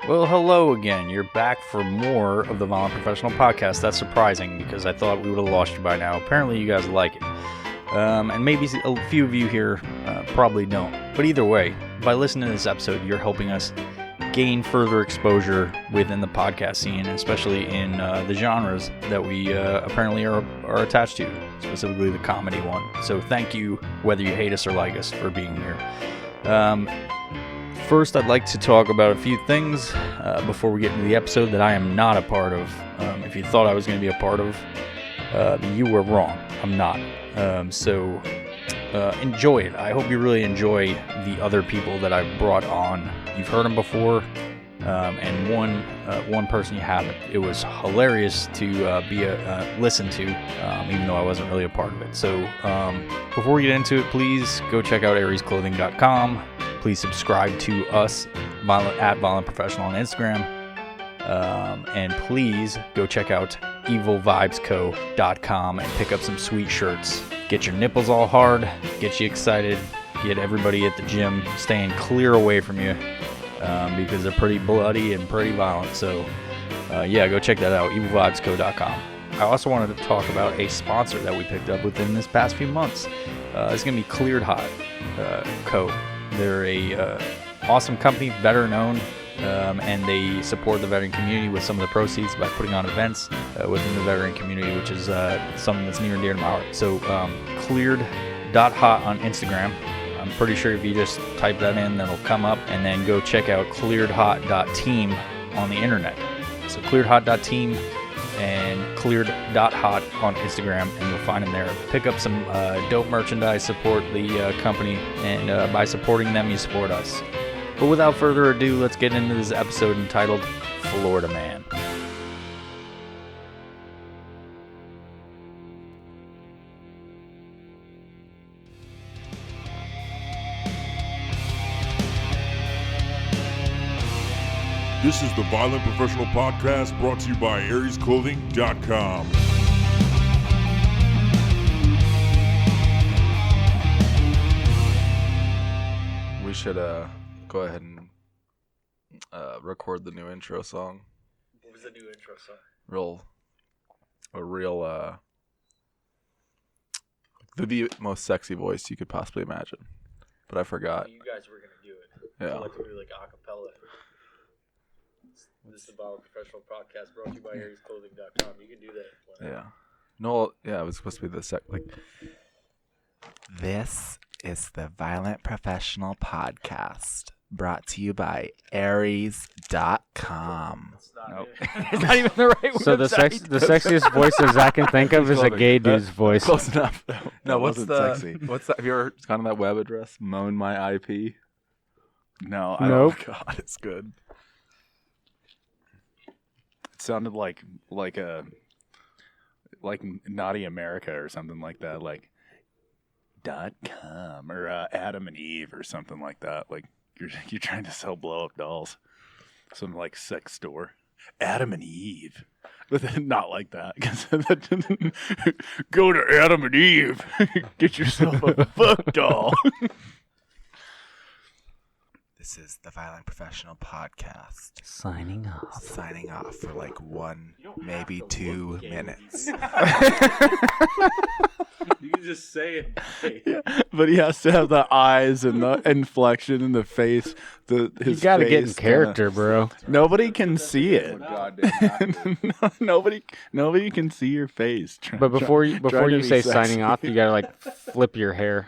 Well, hello again. You're back for more of the Violent Professional Podcast. That's surprising because I thought we would have lost you by now. Apparently, you guys like it. And maybe a few of you here probably don't. But either way, by listening to this episode, you're helping us gain further exposure within the podcast scene, especially in the genres that we apparently are attached to, specifically the comedy one. So thank you, whether you hate us or like us, for being here. First, I'd like to talk about a few things before we get into the episode that I am not a part of. If you thought I was going to be a part of, you were wrong. I'm not. So enjoy it. I hope you really enjoy the other people that I've brought on. You've heard them before, and one person you haven't. It was hilarious to listen to, even though I wasn't really a part of it. So before we get into it, please go check out ariesclothing.com. Please subscribe to us at Violent Professional on Instagram. And please go check out evilvibesco.com and pick up some sweet shirts. Get your nipples all hard, get you excited, get everybody at the gym staying clear away from you because they're pretty bloody and pretty violent. So go check that out, evilvibesco.com. I also wanted to talk about a sponsor that we picked up within this past few months. It's going to be Cleared Hot Co. They're a awesome company, veteran owned, and they support the veteran community with some of the proceeds by putting on events within the veteran community, which is something that's near and dear to my heart. So cleared.hot on Instagram. I'm pretty sure if you just type that in, that'll come up, and then go check out clearedhot.team on the internet. So clearedhot.team and cleared.hot on Instagram, and you'll find them there. Pick up some dope merchandise, support the company, and by supporting them, you support us. But without further ado, let's get into this episode entitled Florida Man. This is the Violent Professional Podcast brought to you by ariesclothing.com. We should go ahead and record the new intro song. What was the new intro song? The most sexy voice you could possibly imagine. But I forgot. You guys were going to do it. Yeah. I'd like to do like a cappella. This is the Violent Professional Podcast brought to you by ariesclothing.com. You can do that. Yeah. No, yeah, it was supposed to be the This is the Violent Professional Podcast, brought to you by Aries.com. Nope. It's not even the right So the sexiest voice that Zach can think of is a gay dude's voice. Close enough. No, what's sexy. What's that? Have you ever gone to that web address? Moan my IP? No, Nope. Oh God, it's good. It sounded like Naughty America or something like that, like .com or Adam and Eve or something like that. Like you're trying to sell blow up dolls, some like sex store. Adam and Eve, but then not like that. Go to Adam and Eve, get yourself a fuck doll. This is the Violent Professional Podcast. Signing off. Signing off for like 1, maybe 2 minutes. You can just say it. Yeah, but he has to have the eyes and the inflection in the face. You gotta get in character, bro. Nobody can see it. Nobody can see your face. But before you say sexy. signing off, you gotta like flip your hair.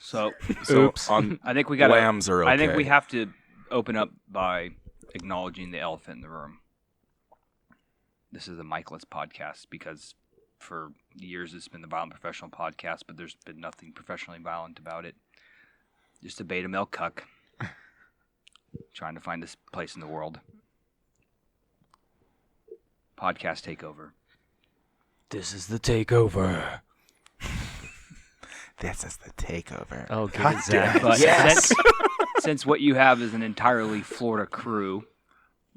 So Oops. I think we got. Lambs are okay. I think we have to open up by acknowledging the elephant in the room. This is a Mikeless podcast because for years it's been the Violent Professional Podcast, but there's been nothing professionally violent about it. Just a beta male cuck trying to find this place in the world. Podcast takeover. This is the takeover. This is the takeover. Oh, good, Zach. But since what you have is an entirely Florida crew,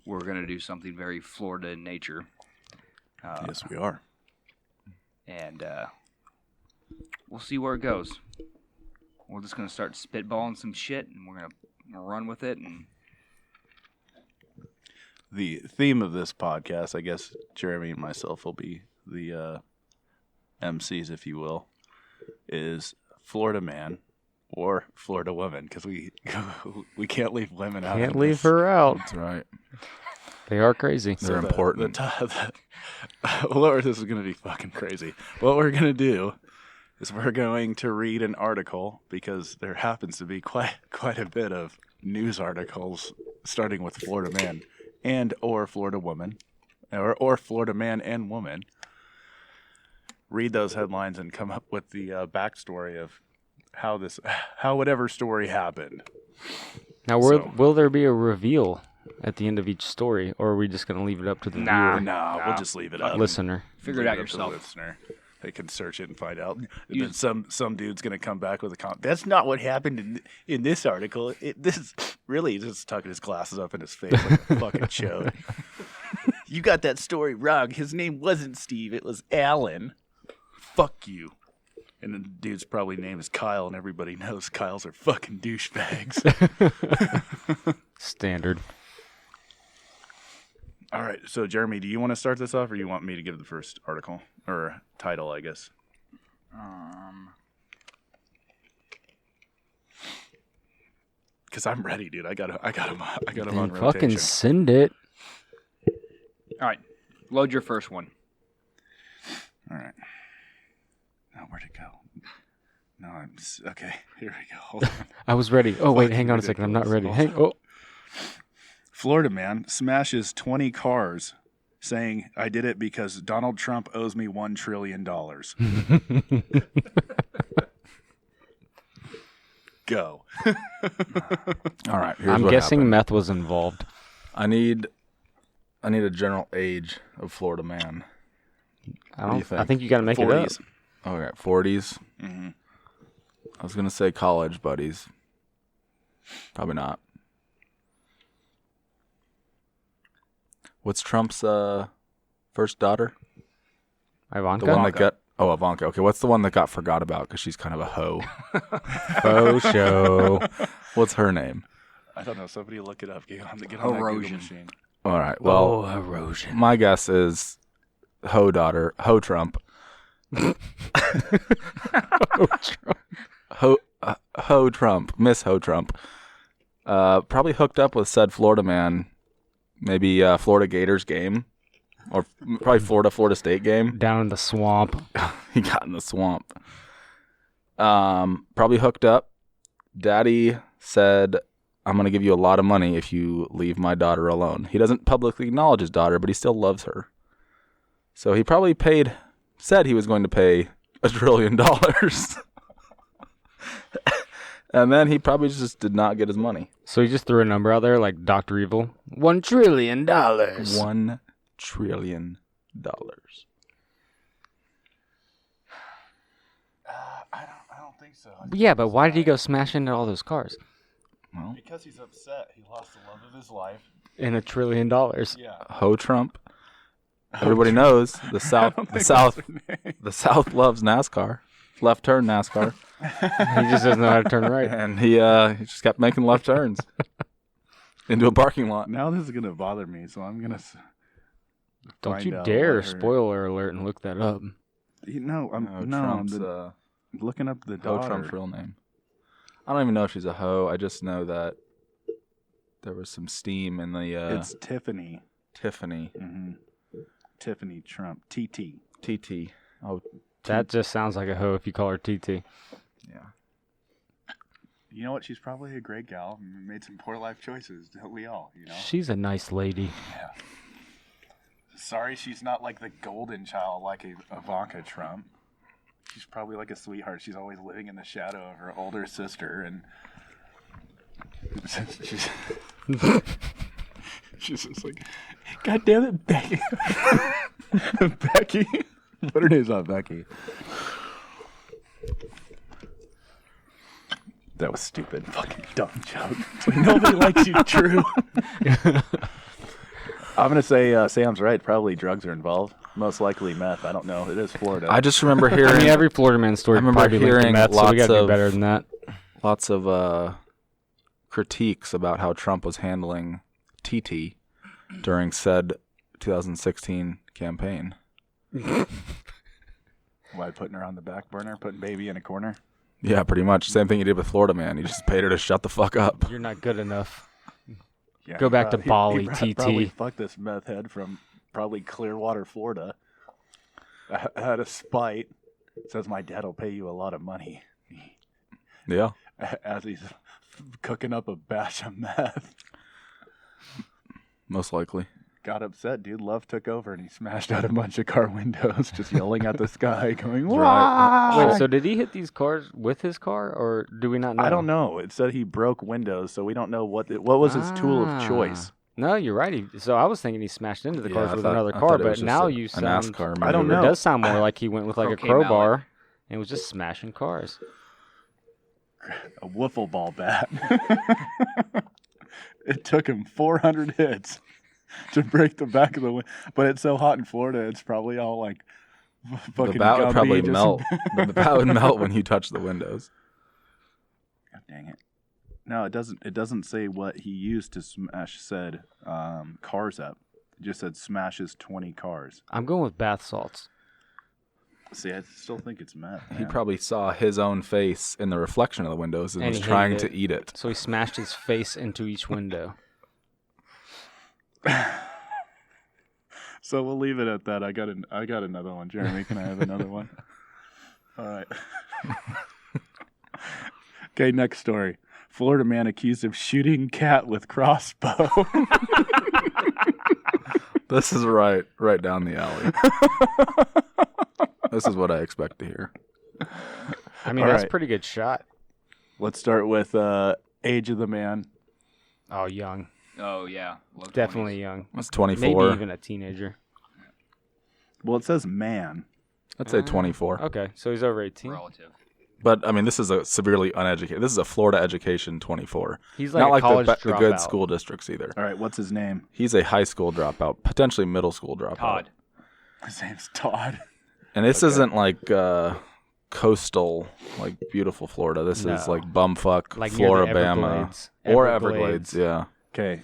we're going to do something very Florida in nature. Yes, we are. And we'll see where it goes. we're just gonna start spitballing some shit, and we're gonna run with it. And The theme of this podcast, I guess Jeremy and myself will be the MCs, if you will, is Florida man or Florida woman, because we can't leave women out. Can't leave her out. That's right. They are crazy. They're important. Lord, this is going to be fucking crazy. What we're going to do is we're going to read an article, because there happens to be quite a bit of news articles starting with Florida man and or Florida woman, or Florida man and woman. Read those headlines and come up with the backstory of how whatever story happened. Now, will there be a reveal at the end of each story, or are we just going to leave it up to the viewer? We'll just leave it up. Listener. figure it out Leave to the yourself. listener. They can search it and find out. And then some dude's gonna come back with a comment. That's not what happened in this article. This is really just tucking his glasses up in his face like a fucking chode. You got that story wrong. His name wasn't Steve. It was Alan. Fuck you. And the dude's probably name is Kyle, and everybody knows Kyles are fucking douchebags. Standard. All right, so Jeremy, do you want to start this off, or you want me to give the first article or title, I guess? Because I'm ready, dude. I got him on rotation. Fucking send it. All right, load your first one. All right. Now where'd it go? No, okay. Here we go. Hold on. I was ready. Oh, wait, hang on a Fucking second. I'm not ready. ridiculous. Florida man smashes 20 cars saying, I did it because Donald Trump owes me $1 trillion. Go. All right. Here's I'm what guessing happened. meth was involved. I need a general age of Florida man. I do you think? think you got to make it up. 40s. Okay, 40s. Mm-hmm. I was gonna say college buddies. Probably not. What's Trump's first daughter? Ivanka? The one that got Ivanka. Okay, what's the one that got forgot about because she's kind of a hoe? Faux show. What's her name? I don't know. Somebody look it up. Get on that Google Erosion. machine. All right. Well, erosion. my guess is hoe daughter, hoe Trump. Ho Trump, Miss Ho Trump, probably hooked up with said Florida man, maybe Florida Gators game, or probably Florida State game. Down in the swamp. He got in the swamp. Probably hooked up. Daddy said, I'm going to give you a lot of money if you leave my daughter alone. He doesn't publicly acknowledge his daughter, but he still loves her. So he probably said he was going to pay $1 trillion. And then he probably just did not get his money. So he just threw a number out there like Dr. Evil. $1 trillion. $1 trillion. I don't think so. Yeah, but why did he go smash into all those cars? Well, Because he's upset. He lost the love of his life. In $1 trillion. Yeah. Ho Trump. Everybody knows the South South loves NASCAR. Left turn NASCAR. He just doesn't know how to turn right. And he just kept making left turns into a parking lot. Now this is gonna bother me, so I'm gonna. Don't find you out dare what her- spoiler alert and look that up. I'm Trump's looking up the Ho daughter. Trump's real name. I don't even know if she's a hoe. I just know that there was some steam in the It's Tiffany. Tiffany Mm-hmm. Tiffany Trump. TT. TT. Oh, That just sounds like a hoe if you call her TT. yeah. You know what? She's probably a great gal. Made some poor life choices. Don't we all? You know. She's a nice lady. Sorry, she's not like the golden child like Ivanka Trump. She's probably like a sweetheart. She's always living in the shadow of her older sister, and she's just like, God damn it, Becky. Becky. Put her name's not Becky. That was stupid. Fucking dumb joke. Nobody likes you, True. I'm going to say Sam's right. Probably drugs are involved. Most likely meth. I don't know. It is Florida. I just remember hearing. I mean, every Florida man story I remember probably linked to hearing meth, so we lots gotta do of- better than that. lots of critiques about how Trump was handling TT during said 2016 campaign. Why, putting her on the back burner, putting baby in a corner? Yeah, pretty much. Same thing you did with Florida Man. You just paid her to shut the fuck up. You're not good enough. Yeah, Go back to Bali, TT. Probably fucked this meth head from probably Clearwater, Florida. Out of spite, says my dad will pay you a lot of money. Yeah. As he's cooking up a batch of meth. Most likely. Got upset, dude. Love took over and he smashed out a bunch of car windows, just yelling at the sky, going, "Wow!" Wait, so did he hit these cars with his car, or do we not know? I don't know. It said he broke windows, so we don't know what was his tool of choice. No, you're right. So I was thinking he smashed into the cars with another I car, thought it but was just now a you sound. NASCAR I don't know. It does sound more like he went with like a Croquet crowbar mallet. and was just smashing cars. A wiffle ball bat. It took him 400 hits to break the back of the window. But it's so hot in Florida, it's probably all like fucking The bat would gummy, probably just- melt. The bat would melt when you touch the windows. God dang it. No, it doesn't. It doesn't say what he used to smash said cars up. It just said smashes 20 cars. I'm going with bath salts. See, I still think it's meth. He man. probably saw his own face in the reflection of the windows and And was he trying hated to eat it. So he smashed his face into each window. So we'll leave it at that. I got another one. Jeremy, can I have another one? All right. Okay, next story. Florida man accused of shooting cat with crossbow. This is right down the alley. This is what I expect to hear. I mean, All that's right. a pretty good shot. Let's start with age of the man. Oh, young. Oh yeah, low Definitely 20s. young. That's 24. Maybe even a teenager. Well, it says man. I'd say 24. Okay, so he's over 18. Relative. But, I mean, this is a severely uneducated. This is a Florida education 24. He's like Not a like college the good dropout. school districts either. All right, what's his name? He's a high school dropout, potentially middle school dropout. Todd. His name's Todd. And this isn't like coastal, like beautiful Florida. This is No. like bumfuck, Like near the Floribama. Everglades. Or Everglades. Everglades, yeah. Okay,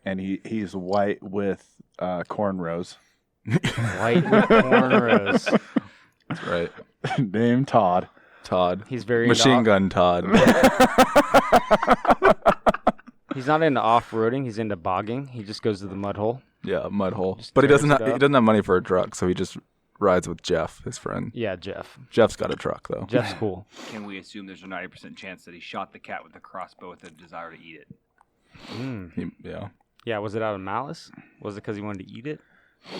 and he's white with cornrows. White with cornrows. That's right. Name Todd. Todd. He's very Machine into Gun Todd. He's not into off-roading. He's into bogging. He just goes to the mud hole. Yeah, mud hole. Just But he tears doesn't it have, he up. doesn't have money for a truck, so he just rides with Jeff, his friend. Yeah, Jeff. Jeff's got a truck though. Jeff's cool. Can we assume there's a 90% chance that he shot the cat with a crossbow with a desire to eat it? Yeah. Yeah, was it out of malice? Was it because he wanted to eat it?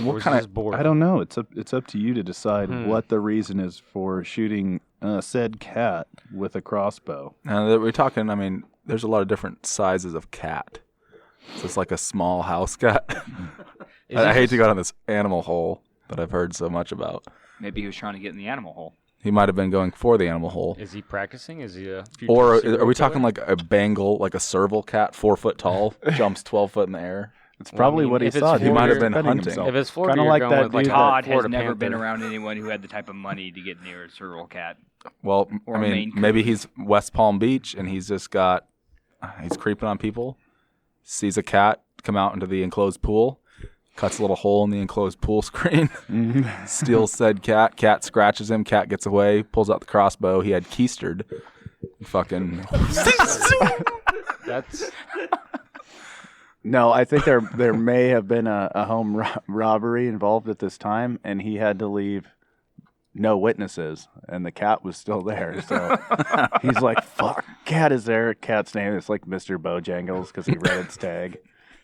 Or What was kind he of just bored? I don't know. It's up to you to decide what the reason is for shooting said cat with a crossbow. We're talking, I mean, there's a lot of different sizes of cat. So it's like a small house cat. I hate to go down this animal hole that I've heard so much about. Maybe he was trying to get in the animal hole. He might have been going for the animal hole. Is he practicing? Is he a future Or serial are we killer? talking like a Bengal, like a serval cat, 4 foot tall, jumps 12 foot in the air? It's probably mean, what he if it's thought. He might have been defending hunting. himself. If it's Florida, Kinda you're like going that with like dude a Todd has Florida never been Panther. around anyone who had the type of money to get near a serval cat. Well, Or I a mean, Maine Coon. maybe he's West Palm Beach and he's just got, he's creeping on people, sees a cat come out into the enclosed pool, cuts a little hole in the enclosed pool screen, steals said cat scratches him, cat gets away, pulls out the crossbow he had keistered, fucking. That's No, I think there may have been a home robbery involved at this time, and he had to leave no witnesses, and the cat was still there. So he's like, "Fuck, cat is there." Cat's name is like Mr. Bojangles because he read its tag,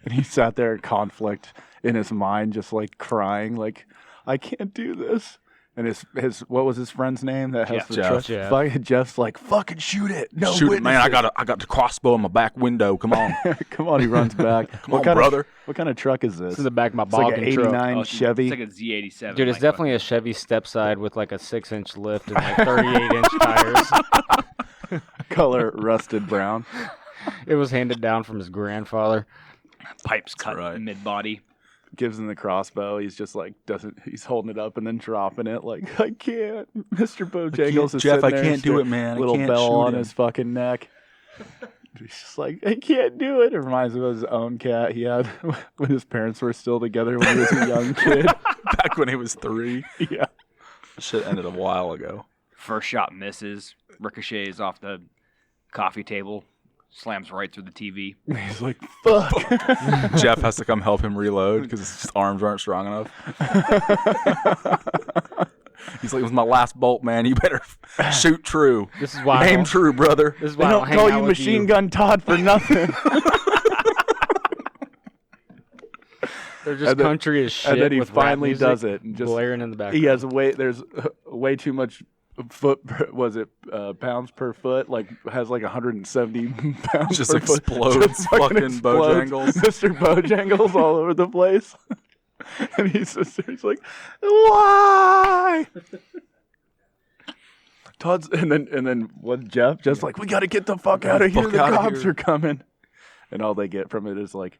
and he sat there in conflict in his mind, just like crying, like, "I can't do this." And his what was his friend's name that has the Jeff. truck? Jeff. Jeff's like, "Fucking shoot it, no Shoot it, man! witnesses." I got the crossbow in my back window. Come on, Come on, he runs back. come on, brother. What kind of truck is this? This is the back of my It's like an bogging truck. 89 it's Chevy. like a Z87. Dude, it's like definitely a Chevy stepside with like a 6-inch lift and like 38-inch tires. color rusted brown. It was handed down from his grandfather. pipes cut right. mid-body. Gives him the crossbow. He's just like he's holding it up and then dropping it like, I can't. Mr. Bojangles is Jeff, sitting I there, can't do it, man. I Little can't bell shoot on him. his fucking neck. He's just like, I can't do it. It reminds him of his own cat he had when his parents were still together when he was a young kid. Back when he was 3. Yeah. Shit ended a while ago. First shot misses, ricochets off the coffee table, slams right through the TV. He's like, fuck. Jeff has to come help him reload because his arms aren't strong enough. He's like, it was my last bolt, man. You better shoot true. This is why Aim true, brother. This is They why I don't hang call out you with Machine Gun Todd for nothing. They're just And then- country as shit. and then he with rap finally music does it and just blaring in the background. he has there's way too much pounds per foot, like has like 170 pounds Just per foot. explodes Just fucking fucking Bojangles. Mr. Bojangles all over the place. And he's like, why? Todd's and then what Jeff just like, we gotta get the fuck out of here. Fuck The outta cops here. are coming. And all they get from it is like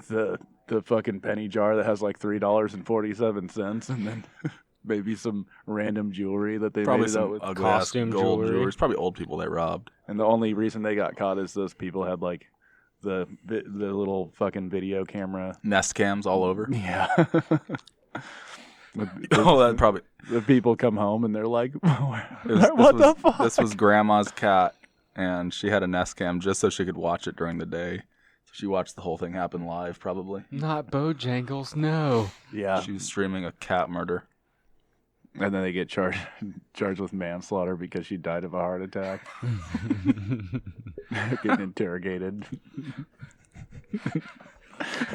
the fucking penny jar that has like $3.47, and then maybe some random jewelry that they Probably made it out some with. ugly costume gold jewelry. It's probably old people they robbed. And the only reason they got caught is those people had like the little fucking video camera. Nest cams all over. Yeah. Oh, that probably. The people come home and they're like, What the fuck? This was Grandma's cat, and she had a Nest cam just so she could watch it during the day. So she watched the whole thing happen live, probably. Not Bojangles, no. Yeah. She was streaming a cat murder. And then they get charged with manslaughter because she died of a heart attack. Getting interrogated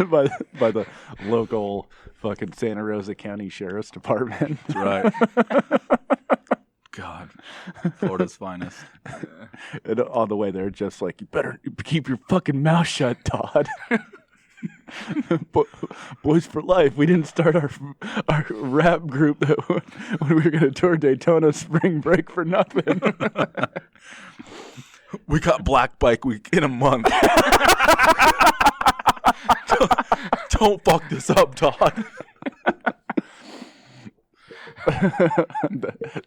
by the local fucking Santa Rosa County Sheriff's Department. That's right. God, Florida's finest. And on the way there, just like, you better keep your fucking mouth shut, Todd. Boys for life. We didn't start our rap group that when we were going to tour Daytona spring break for nothing. We got Black Bike Week in a month. Don't fuck this up, Todd.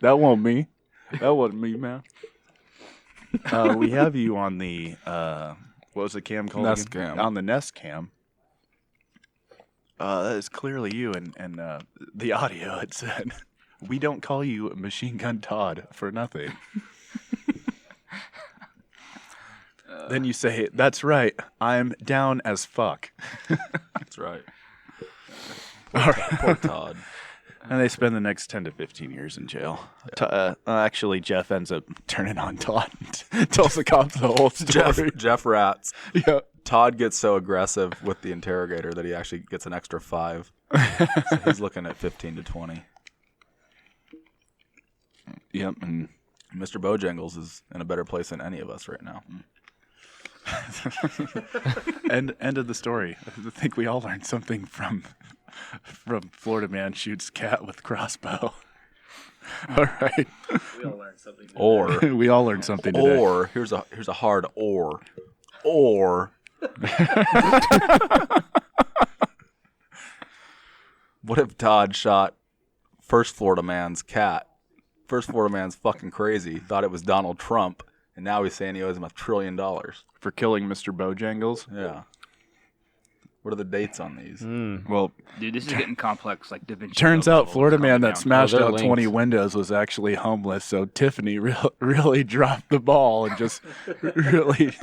That wasn't me. That wasn't me, man. We have you on the what was the cam called? Nest again? cam. On the Nest cam. That is clearly you, and the audio it said, "We don't call you Machine Gun Todd for nothing." Then you say, "That's right, I'm down as fuck." That's right. Poor Todd. And they spend the next 10 to 15 years in jail. Actually, Jeff ends up turning on Todd and tells the cops the whole story. Jeff rats. Yeah. Todd gets so aggressive with the interrogator that he actually gets an extra 5. So he's looking at 15 to 20. Yep. And Mr. Bojangles is in a better place than any of us right now. end of the story. I think we all learned something from Florida man shoots cat with crossbow. All right. We all learned something. Or We all learned something today. or here's a hard or. What if Todd shot first Florida man's cat? First Florida man's fucking crazy. Thought it was Donald Trump, and now he's saying he owes him $1 trillion. For killing Mr. Bojangles. Yeah. What are the dates on these? Well, Dude, this is getting complex, like Da Vinci. turns Code out level Florida coming man that down. smashed they're out linked. 20 windows was actually homeless, so Tiffany really dropped the ball and just really...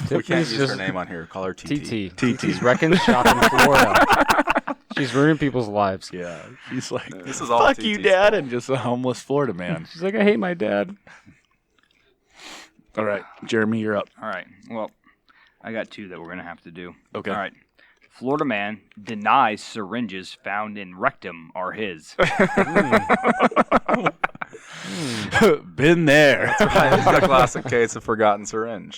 We can't use her just- name on here. Call her TT. TT's wrecking shop in Florida. She's ruining people's lives. Yeah, she's like, This is all fuck TT's you, Dad, fault. and just a homeless Florida man. She's like, I hate my dad. All right, Jeremy, you're up. All right. Well, I got 2 that we're going to have to do. Okay. All right. Florida man denies syringes found in rectum are his. Been there. Right, it's a classic case of forgotten syringe.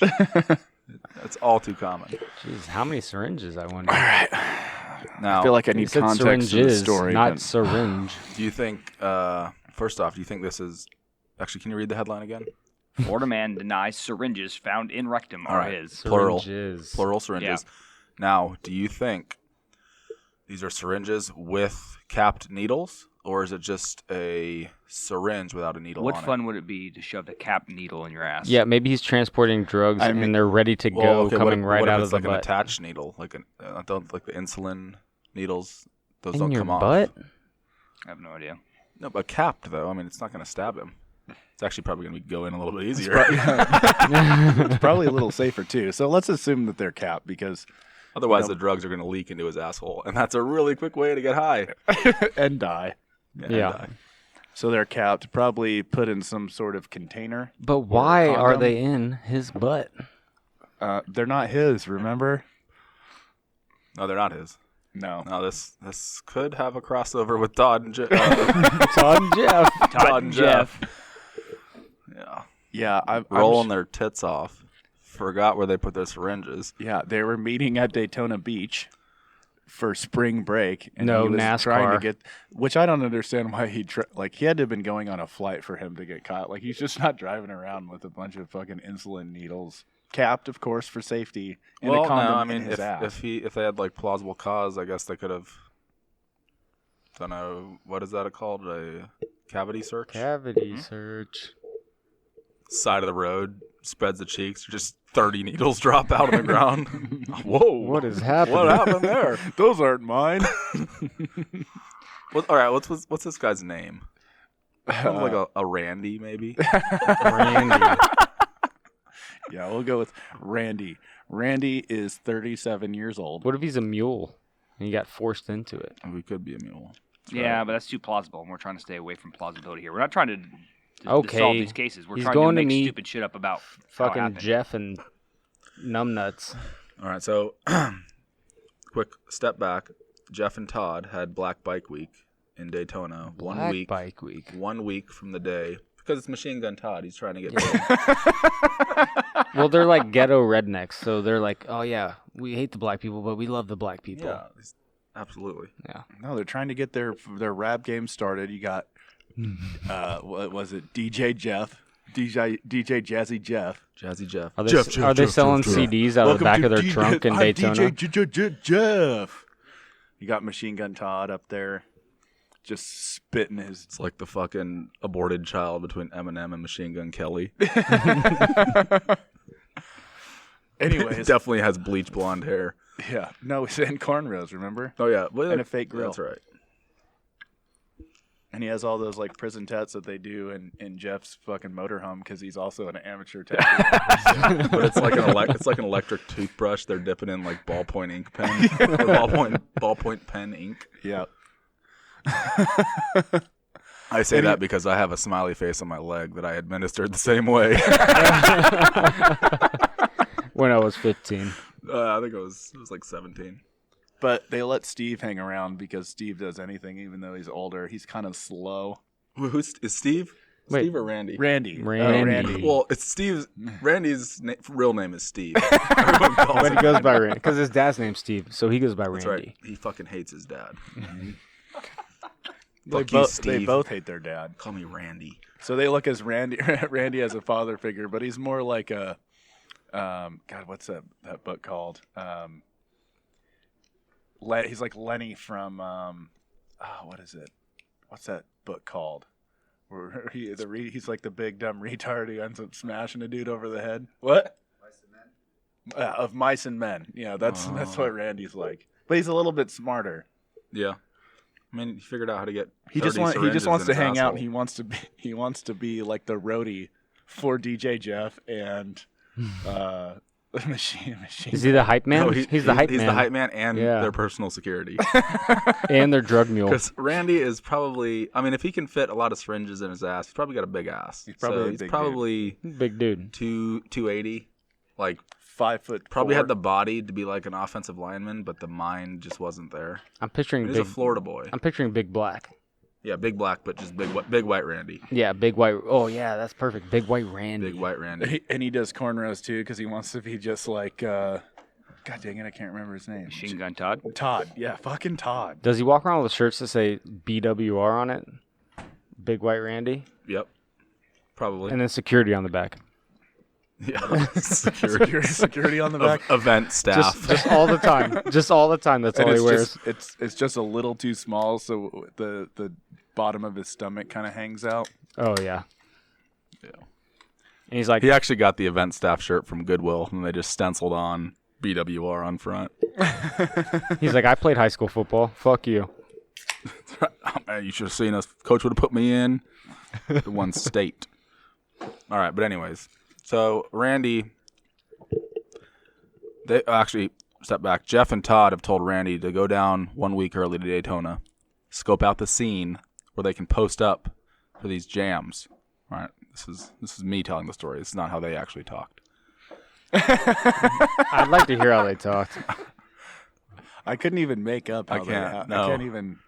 That's all too common. Jeez, how many syringes, I wonder? Now, I feel like I You need said context to the syringes, story. not but- syringe. do you think, first off, do you think this is, actually, can you read the headline again? Florida man denies syringes found in rectum are right. his. Plural. Syringes. Plural syringes. Now, do you think these are syringes with capped needles, or is it just a syringe without a needle What on fun would it be to shove a cap needle in your ass? Yeah, maybe he's transporting drugs and they're ready to go, coming right out of the butt. What if it's like an attached needle, like the insulin needles? Those in don't your come butt? off. I have no idea. No, but capped though. I mean, it's not going to stab him. It's actually probably going to go in a little bit easier. It's probably a little safer too. So let's assume that they're capped because otherwise the drugs are going to leak into his asshole, and that's a really quick way to get high and die. Yeah. Die. So they're capped, probably put in some sort of container. But why are they in his butt? They're not his, remember? No, they're not his. No. No, this could have a crossover with Todd and Jeff. Todd and Jeff. Todd and Jeff. Yeah. Yeah, Rolling their tits off. Forgot where they put their syringes. Yeah, they were meeting at Daytona Beach for spring break, and No, he was NASCAR. trying to get, which I don't understand why he he had to have been going on a flight for him to get caught. Like he's just not driving around with a bunch of fucking insulin needles, capped of course for safety, and a condom in his ass. If they had like plausible cause, I guess they could have. Don't know what is that called? A cavity search. Cavity search. Side of the road, spreads the cheeks, just 30 needles drop out on the ground. Whoa! What is happening? What happened there? Those aren't mine. All right, what's this guy's name? Sounds like a Randy, maybe. Randy. Yeah, we'll go with Randy. Randy is 37 years old. What if he's a mule and he got forced into it? We could be a mule. Yeah, but that's too plausible, and we're trying to stay away from plausibility here. We're not trying to Okay. solve these cases. We're He's trying going to to make meet stupid shit up about how it Fucking happened. Jeff and numbnuts. All right, so quick step back. Jeff and Todd had Black Bike Week in Daytona. Black Bike Week. 1 week from the day. Because it's Machine Gun Todd. He's trying to get paid. Well, they're like ghetto rednecks, so they're like, oh yeah, we hate the black people, but we love the black people. Yeah, absolutely. Yeah. No, they're trying to get their rap game started. You got, what was it? DJ Jeff, DJ Jazzy Jeff. Jazzy Jeff. Are they selling CDs out of the back of their trunk in Daytona? DJ Jeff. You got Machine Gun Todd up there, just spitting his. It's like the fucking aborted child between Eminem and Machine Gun Kelly. Anyways, Definitely has bleach blonde hair. yeah. No, he's in cornrows. Remember? Oh yeah, well, And a fake grill. That's right. And he has all those like prison tats that they do in Jeff's fucking motorhome because he's also an amateur tattoo. But it's like an electric toothbrush. They're dipping in like ballpoint ink pen, or ballpoint pen ink. Yeah. I say that because I have a smiley face on my leg that I administered the same way. When I was 15. I think it was like 17. But they let Steve hang around because Steve does anything, even though he's older. He's kind of slow. Who's is Steve? Wait. Steve or Randy? Randy. Randy. Well, it's Steve's. Randy's real name is Steve. Everyone calls But him he goes Randy. by Randy because his dad's name's Steve, so he goes by That's Randy. right. He fucking hates his dad. They Fuck you, both Steve. hate their dad. Call me Randy. So they look as Randy as a father figure, but he's more like a God, what's that book called? He's like Lenny from what is it? What's that book called? Where he's like the big dumb retard who ends up smashing a dude over the head. What? Mice and Men. Of Mice and Men. Yeah, that's what Randy's like. But he's a little bit smarter. Yeah. I mean, he figured out how to get. He just 30 wants syringes to in his hang out, asshole. and he wants to be like the roadie for DJ Jeff and machine. Is he the hype man? No, he's the hype man. He's the hype man and Yeah. their personal security. And their drug mule. Because Randy is probably, I mean, if he can fit a lot of syringes in his ass, he's probably got a big ass. He's probably a he's big probably Big dude. 280. Like, 5 foot. probably 4. had the body to be like an offensive lineman, but the mind just wasn't there. I'm picturing He's a Florida boy. I'm picturing Big Black. Yeah, big black, but just big white Randy. Yeah, Big White. Oh yeah, that's perfect. Big White Randy. Big white Randy. And he does cornrows too because he wants to be just like. God dang it, I can't remember his name. Machine Gun Todd. Todd. Yeah, fucking Todd. Does he walk around with shirts that say BWR on it? Big White Randy, Yep. Probably. and then security on the back. Yeah. Security on the back. Event staff. Just all the time. Just all the time. That's all he wears. It's just a little too small, so the bottom of his stomach kind of hangs out. Oh yeah. Yeah. And he's like, He actually got the event staff shirt from Goodwill, and they just stenciled on BWR on front. I played high school football. Fuck you. Oh, man, you should have seen us. Coach would have put me in the one state. All right, but anyways, so Randy, they actually step back. Jeff and Todd have told Randy to go down 1 week early to Daytona, scope out the scene where they can post up for these jams. All right, this is me telling the story. This is not how they actually talked. I'd like to hear how they talked. I couldn't even make up. I How can't, They, no. I can't even.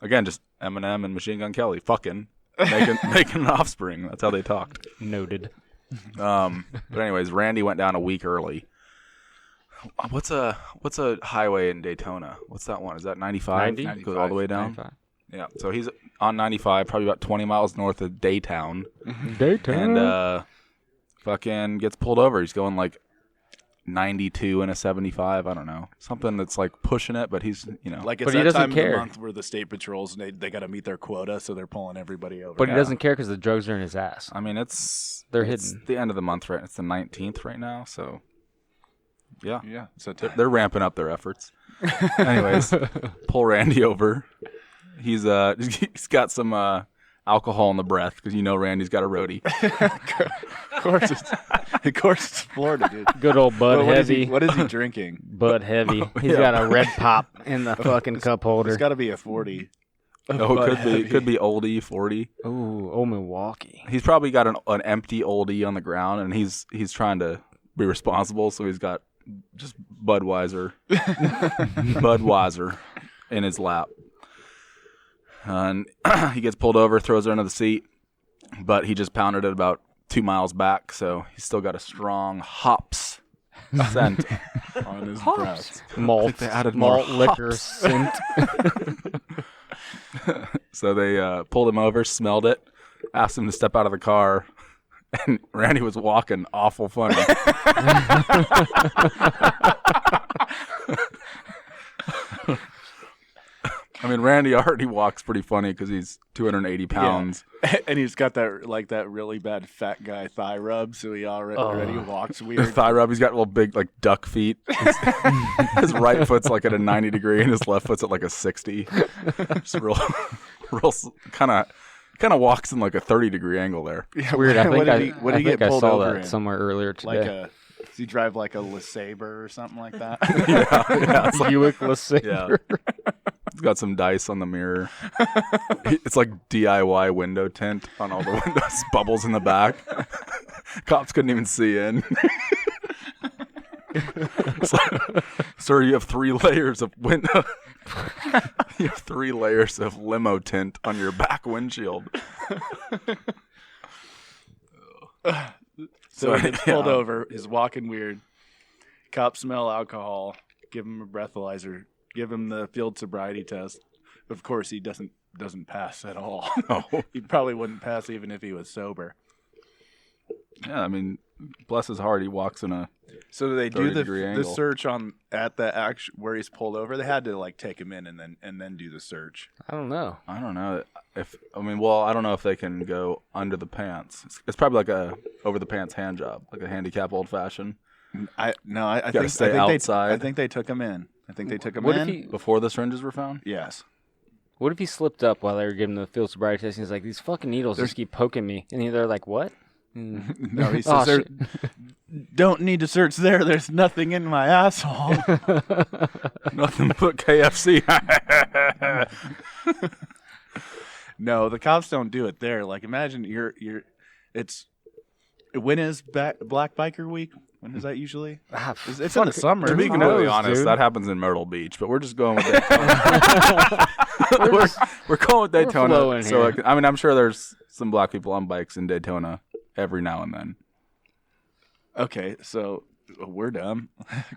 Again, just Eminem and Machine Gun Kelly fucking making an offspring. That's how they talked. Noted. But anyways, Randy went down a week early. What's a highway in Daytona? What's that one? Is that 95? 90? Goes all the way down? 95. Yeah. So he's on 95, probably about 20 miles north of Daytown. Daytona. And fucking gets pulled over. He's going like 92 and a 75. I don't know. Something that's like pushing it, but he's, Like it's But he that doesn't time of care. the month where the state patrols they got to meet their quota, so they're pulling everybody over. But he doesn't care because the drugs are in his ass. I mean, it's They're it's hidden. the end of the month, right? It's the 19th right now, so yeah. Yeah. So They're ramping up their efforts. Anyways, pull Randy over. He's got some alcohol in the breath because Randy's got a roadie. of course, it's Florida, dude. Good old Bud Heavy. What is he drinking? Bud Heavy. He's got a red pop in the fucking cup holder. It's got to be a 40. Oh, Bud it could be oldie 40. Ooh, old Milwaukee. He's probably got an empty oldie on the ground, and he's trying to be responsible, so he's got just Budweiser in his lap. And he gets pulled over, throws her under the seat, but he just pounded it about 2 miles back, so he's still got a strong hops scent on his breath. Malt. They added more malt liquor hops. scent. So they pulled him over, smelled it, asked him to step out of the car, and Randy was walking awful funny. I mean, Randy already walks pretty funny because he's 280 pounds. And he's got that really bad fat guy thigh rub, so he already walks The weird. thigh rub, he's got little big like duck feet. His right foot's like at a 90 degree and his left foot's at like a 60. Just real kind of walks in like a 30 degree angle there. Yeah, Weird. I think what did he get I pulled saw over that in? somewhere earlier today. Does he drive like a LeSabre or something like that? Yeah, it's like, Buick LeSabre. yeah. It's got some dice on the mirror. It's like DIY window tint on all the windows, bubbles in the back. Cops couldn't even see in. It's like, sir, you have 3 layers of window. You have 3 layers of limo tint on your back windshield. So he gets pulled over. He's walking weird. Cops smell alcohol. Give him a breathalyzer. Give him the field sobriety test. Of course, he doesn't pass at all. No. He probably wouldn't pass even if he was sober. Yeah, I mean, bless his heart, he walks in a. So do they do 30-degree the angle. search at the where he's pulled over? They had to like take him in and then do the search. I don't know. I don't know I don't know if they can go under the pants. It's probably like a over the pants hand job, like a handicap old fashioned. I Gotta think stay outside. I think they took him in. I think they took him What in. if he? Before the syringes were found? Yes. What if he slipped up while they were giving the field sobriety test? And he's like, these fucking needles just keep poking me, and they're like, what? No, he Oh, says there shit. don't need to search there. There's nothing in my asshole. Nothing but KFC. No, the cops don't do it there. Like, imagine when is Black Biker Week? When is that usually? It's in the summer. To be Who completely knows, honest, dude? that happens in Myrtle Beach, but we're just going with Daytona. we're going with Daytona. flowing So, here. I mean, I'm sure there's some black people on bikes in Daytona every now and then. Okay, so we're dumb.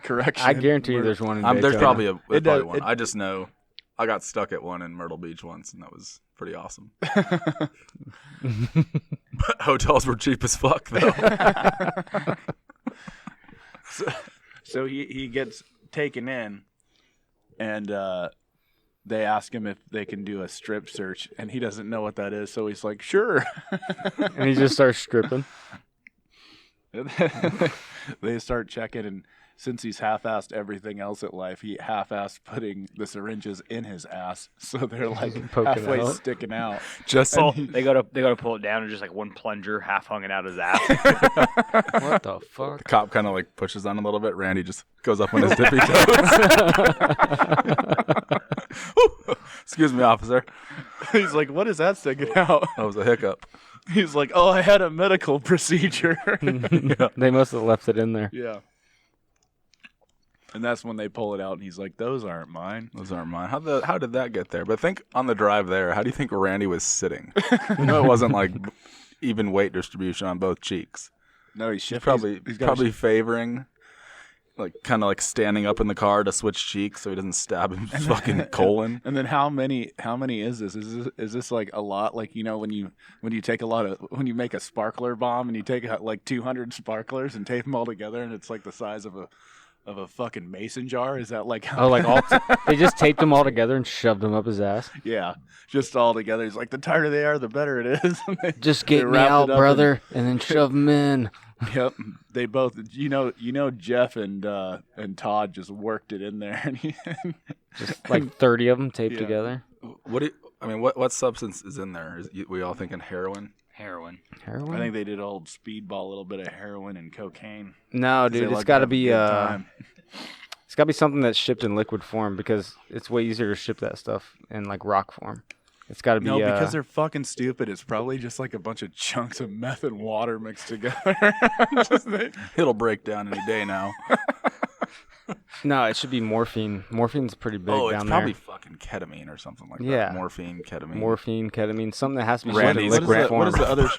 Correction. I guarantee you there's one in There's Daytona. probably does- one. I just know I got stuck at one in Myrtle Beach once, and that was pretty awesome. Hotels were cheap as fuck, though. So he gets taken in, and they ask him if they can do a strip search, and he doesn't know what that is, so he's like, sure. And he just starts stripping. And then they start checking, and since he's half-assed everything else at life, he half-assed putting the syringes in his ass, so they're like Poking halfway out. sticking out. Just They go to pull it down, and just like one plunger half hanging out his ass. What the fuck? the cop kind of like pushes on a little bit. Randy just goes up on his dippy toes. Excuse me, officer. He's like, what is that sticking out? That was a hiccup. He's like, oh, I had a medical procedure. They must have left it in there. Yeah. And that's when they pull it out, and he's like, those aren't mine. Those aren't mine. How did that get there? But think on the drive there, how do you think Randy was sitting? You know, it wasn't like even weight distribution on both cheeks. No, he's He's shifting. probably favoring, like, kind of like standing up in the car to switch cheeks so he doesn't stab his fucking colon. And then how many is this? Is this like a lot? Like, you know, when you take when you make a sparkler bomb and you take like 200 sparklers and tape them all together, and it's like the size of a fucking mason jar? Is that like how? Oh, like they just taped them all together and shoved them up his ass. Yeah, just all together. He's like, the tighter they are, the better it is. Just They get me wrapped out, it up brother, and then shove them in. Yep, they both. You know, Jeff and Todd just worked it in there, and Just like 30 of them taped Yeah. together. What substance is in there? We all thinking heroin? Heroin. Heroin? I think they did old speedball, a little bit of heroin and cocaine. No, They dude, like it's got to have a be good time. it's got to be something that's shipped in liquid form because it's way easier to ship that stuff in like rock form. It's got to be No, because they're fucking stupid. It's probably just like a bunch of chunks of meth and water mixed together. It'll break down any day now. No, it should be morphine. Morphine's pretty big Oh, it's down probably there. fucking ketamine or something like Yeah. that. Morphine, ketamine. Morphine, ketamine, something that has to be Randy's shipped in liquid form.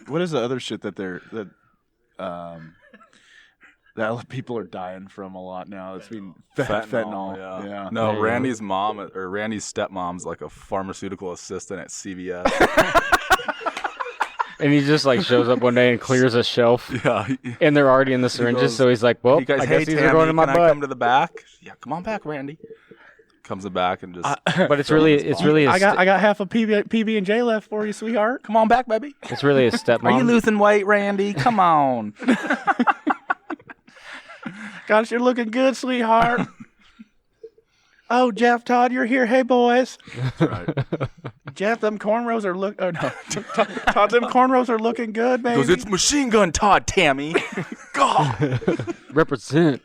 What is the other shit that that people are dying from a lot now? It's been fentanyl. Yeah. No, Yeah. Randy's mom or Randy's stepmom's like a pharmaceutical assistant at CVS. And he just like shows up one day and clears a shelf, Yeah. and they're already in the syringes. goes- So he's like, "Well, You guys, I hey, guess these Tammy, are going in my can I butt." come to the back? Yeah, come on back, Randy. Comes back and just. But it's really a I got half a PB and J left for you, sweetheart. Come on back, baby. it's really a stepmom. Are you losing weight, Randy? Come on. Gosh, you're looking good, sweetheart. Oh, Jeff, Todd, you're here. Hey, boys. Right. Jeff, them cornrows are Oh no, Todd, them cornrows are looking good, baby. Goes, it's Machine Gun Todd, Tammy. God. Represent.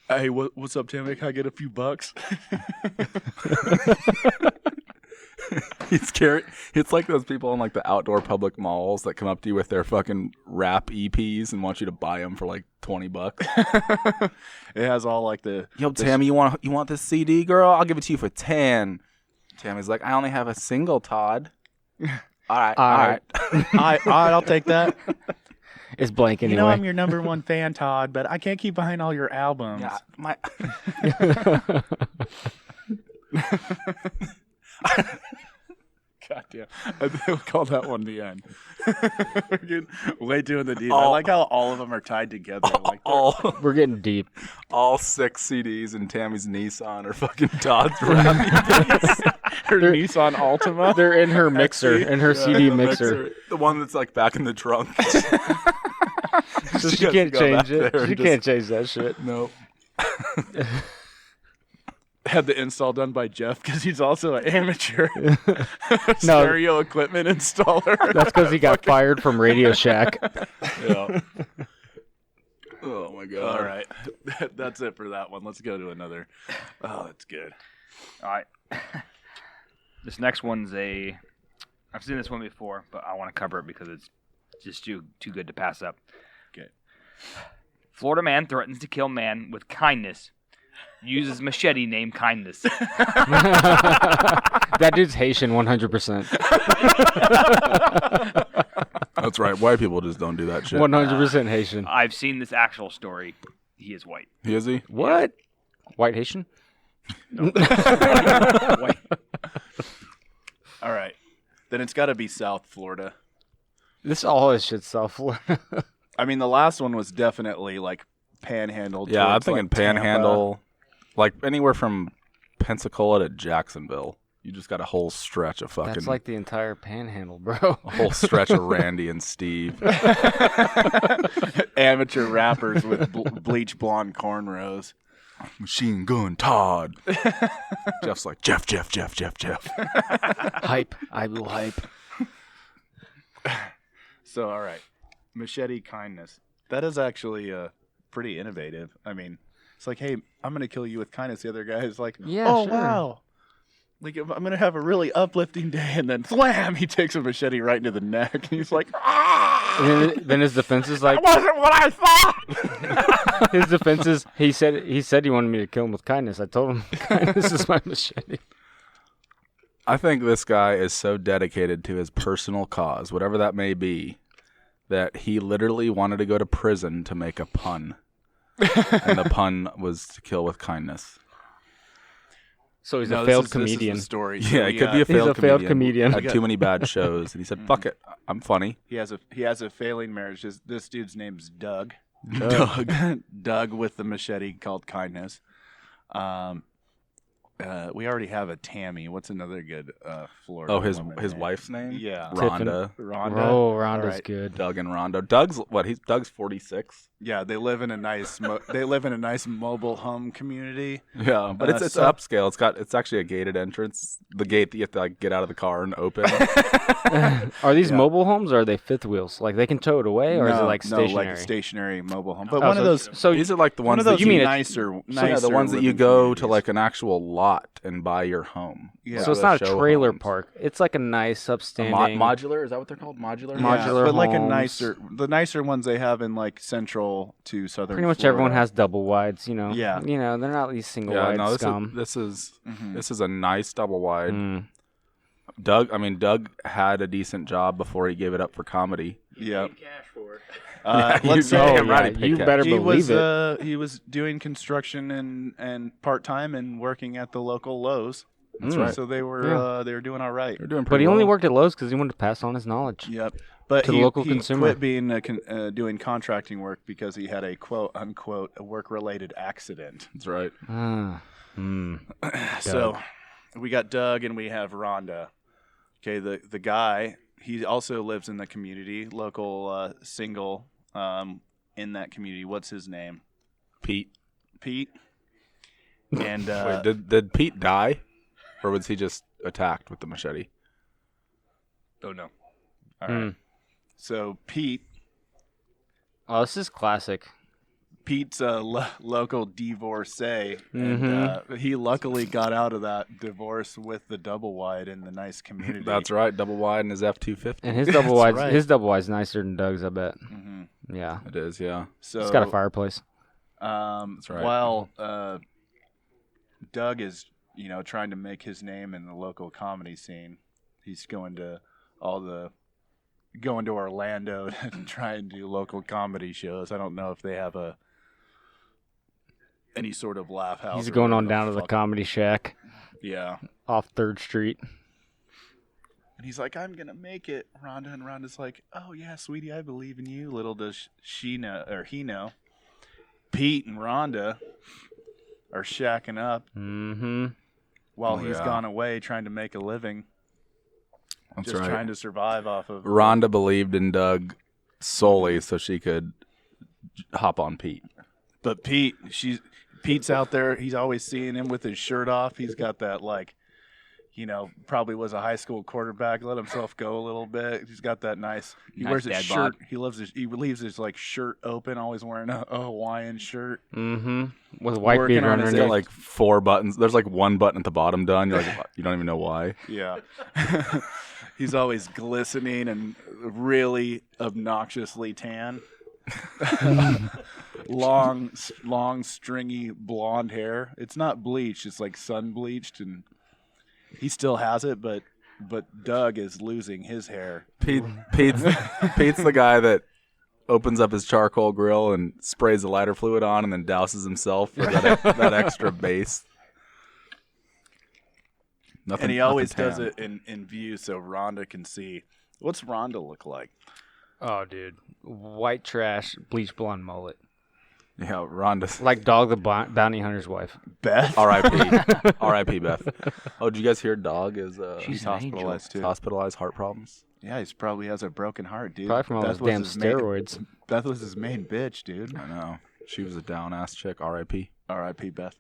Hey, what's up, Tammy? Can I get a few bucks? It's like those people in like the outdoor public malls that come up to you with their fucking rap EPs and want you to buy them for like $20. It has all like the. Yo, Tammy, you want this CD, girl? I'll give it to you for 10. Tammy's like, I only have a single, Todd. All right. I'll take that. It's blank You anyway. know I'm your number one fan, Todd, but I can't keep behind all your albums. Yeah, my. God damn. We'll call that one the end. We're getting way too in the deep. I like how all of them are tied together. Like We're getting deep. all 6 CDs in Tammy's Nissan are fucking Todd's rap EPs. her Nissan Altima. They're in her mixer, in her CD the mixer. The one that's like back in the trunk. So she has to can't go change back it. there She and can't change that shit. Nope. Had the install done by Jeff because he's also an amateur No. stereo equipment installer. That's because he got fired from Radio Shack. Yeah. Oh my god. All right. That's it for that one. Let's go to another. Oh, that's good. All right. This next one's I've seen this one before, but I want to cover it because it's just too good to pass up. Okay. Florida man threatens to kill man with kindness. Uses machete named Kindness. That dude's Haitian 100%. That's right. White people just don't do that shit. 100% Haitian. I've seen this actual story. He is white. Is he? What? White Haitian? White. All right. Then it's got to be South Florida. This all is shit South Florida. I mean, the last one was definitely like Panhandle. Yeah, I'm towards, thinking like, Tampa. Panhandle, like anywhere from Pensacola to Jacksonville. You just got a whole stretch of fucking... That's like the entire panhandle, bro. a whole stretch of Randy and Steve. Amateur rappers with bleach blonde cornrows. Machine Gun Todd. Jeff's like, Jeff. Hype. I will hype. So, all right. Machete kindness. That is actually pretty innovative. I mean, it's like, hey, I'm going to kill you with kindness. The other guy is like, Yeah, oh, sure. wow. Like, I'm going to have a really uplifting day. And then, slam, he takes a machete right into the neck. And he's like, ah! And then his defense is like, That wasn't what I thought! his defense is, he said he wanted me to kill him with kindness. I told him, kindness is my machete. I think this guy is so dedicated to his personal cause, whatever that may be, that he literally wanted to go to prison to make a pun. And the pun was to kill with kindness. So he's No, a failed this is the comedian. story. Yeah, it could be a He's failed a failed comedian. Had too many bad shows, and he said, "Fuck it, I'm funny." He has a failing marriage. This dude's name's Doug. Doug with the machete called kindness. We already have a Tammy. What's another good Florida? Oh, his woman his name? wife's name? Yeah, Rhonda. Rhonda. Oh, All Rhonda's right. good. Doug and Rhonda. Doug's 46. Yeah, they live in a nice mobile home community. Yeah, but it's so- upscale. It's actually a gated entrance. The gate that you have to like get out of the car and open. Are these mobile homes or are they fifth wheels? Like they can tow it away or is it like stationary? No, like a stationary mobile home. But Oh, one of those. So These are like the One ones of those that you nicer, yeah, the ones that you living go to communities. like an actual lot and buy your home. Yeah. so it's The not a show trailer homes. park. It's like a nice upstanding. Modular, is that what they're called? Modular. Yeah, modular but like a homes. the nicer ones they have in like central to southern. Pretty much Florida. everyone has double wides, you know. Yeah. You know, they're not these single Yeah, wide no, scum. this is Mhm. this is a nice double wide. Mm. Doug had a decent job before he gave it up for comedy. Yeah. Yeah, Let's you- say yeah, Oh, right, yeah, you pay better he believe was it. he was doing construction and part time and working at the local Lowe's. That's right. So they were doing all right. They're doing But pretty he only well. worked at Lowe's because he wanted to pass on his knowledge. Yep. But To the he, local he consumer. quit being doing contracting work because he had a quote unquote a work related accident. That's right. Ah. So we got Doug and we have Rhonda. Okay, the guy, he also lives in the community, local single in that community. What's his name? Pete. Pete. And Wait, did Pete die, or was he just attacked with the machete? oh no. All right. So Pete's Oh, this is classic. a local divorcee, and he luckily got out of that divorce with the double wide in the nice community. That's right. Double wide in his F-250. And his double That's wide's right. his double wide's nicer than Doug's, I bet. Mhm. Yeah. It is, yeah. So It's got a fireplace. That's right. While Doug is, trying to make his name in the local comedy scene, he's going to Orlando to try and do local comedy shows. I don't know if they have any sort of laugh house. He's or going on whatever down to the fuck- Comedy Shack Yeah. off 3rd Street. And he's like, I'm going to make it, Rhonda. And Rhonda's like, oh, yeah, sweetie, I believe in you. Little does he know. Pete and Rhonda are shacking up Mm-hmm. while Oh, he's yeah. gone away trying to make a living. That's just right. trying to survive off of Rhonda believed in Doug solely so she could hop on Pete. But Pete's out there. He's always seeing him with his shirt off. He's got that probably was a high school quarterback. Let himself go a little bit. He's got that nice. He Nice wears his dad shirt. bod. He leaves his shirt open. Always wearing a Hawaiian shirt. Mm-hmm. With a white Working beater on his He's got underneath. like 4 buttons. There's like 1 button at the bottom done. You're like, you don't even know why. Yeah. He's always glistening and really obnoxiously tan. long, stringy blonde hair. It's not bleached. It's like sun bleached, and he still has it. But Doug is losing his hair. Pete's the guy that opens up his charcoal grill and sprays the lighter fluid on and then douses himself for that extra base. Nothing, And he always nothing does tan. it in view so Rhonda can see. What's Rhonda look like? Oh, dude. White trash, bleach blonde mullet. Yeah, Rhonda. Like Dog the Bounty Hunter's wife. Beth. R.I.P. R.I.P. Beth. Oh, did you guys hear Dog is He's hospitalized too. hospitalized heart problems? Yeah, he probably has a broken heart, dude. Probably from all those was damn his steroids. Beth was his main bitch, dude. I know. She was a down ass chick. R.I.P. R.I.P. Beth.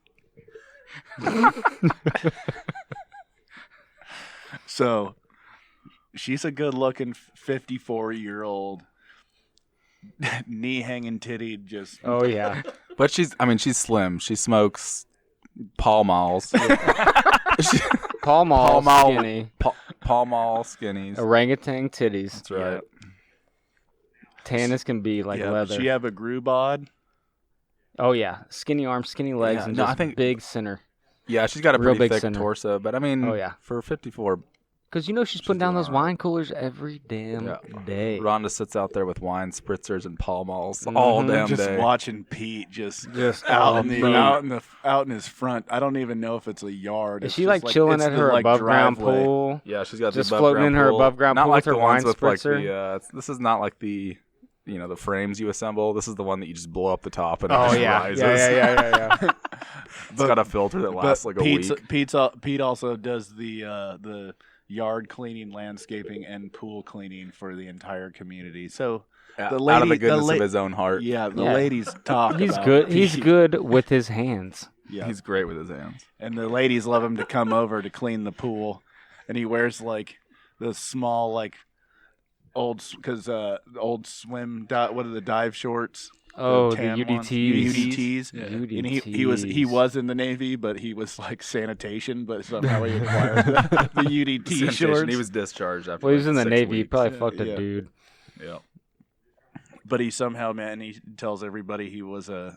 So, she's a good-looking 54-year-old, knee-hanging titty, just. Oh yeah. But she's slim. She smokes Pall Malls. Paul Mall, skinny. Pall Mall skinnies. Orangutan titties. That's right. Tan as can be, like leather. She have a grew bod. Oh yeah, skinny arms, skinny legs, Yeah, and no, just I think- big center. Yeah, she's got a Real pretty big thick center. torso. But I mean, Oh, yeah. for 54, Because she's putting down those wine coolers every damn day. Rhonda sits out there with wine spritzers and Pall Malls all damn Just day. watching Pete just all out in his front. I don't even know if it's a yard. Is It's she just like chilling it's at the, her like, above ground driveway. pool? Yeah, she's got Just the floating in her pool. above ground Not pool like with her the ones wine with like spritzer? this is not like the the frames you assemble. This is the one that you just blow up the top and it Oh just yeah. rises. Yeah. It's got a filter that lasts like a week. Pete also does the yard cleaning, landscaping, and pool cleaning for the entire community. So Out of the goodness of his own heart. yeah, the Yeah. ladies talk. He's about good. Pete. He's good with his hands. Yeah, He's great with his hands. and the ladies love him to come over to clean the pool, and he wears like the small like old swim what are the dive shorts? Oh, the tan ones? UDTs. UDTs. Yeah. And he was in the Navy, but he was like sanitation, but somehow he acquired the UDT Sanitation. shorts. He was discharged after. Well, he was in the 6 Navy. He weeks. probably fucked a Yeah. dude. Yeah. But he somehow, man, he tells everybody he was a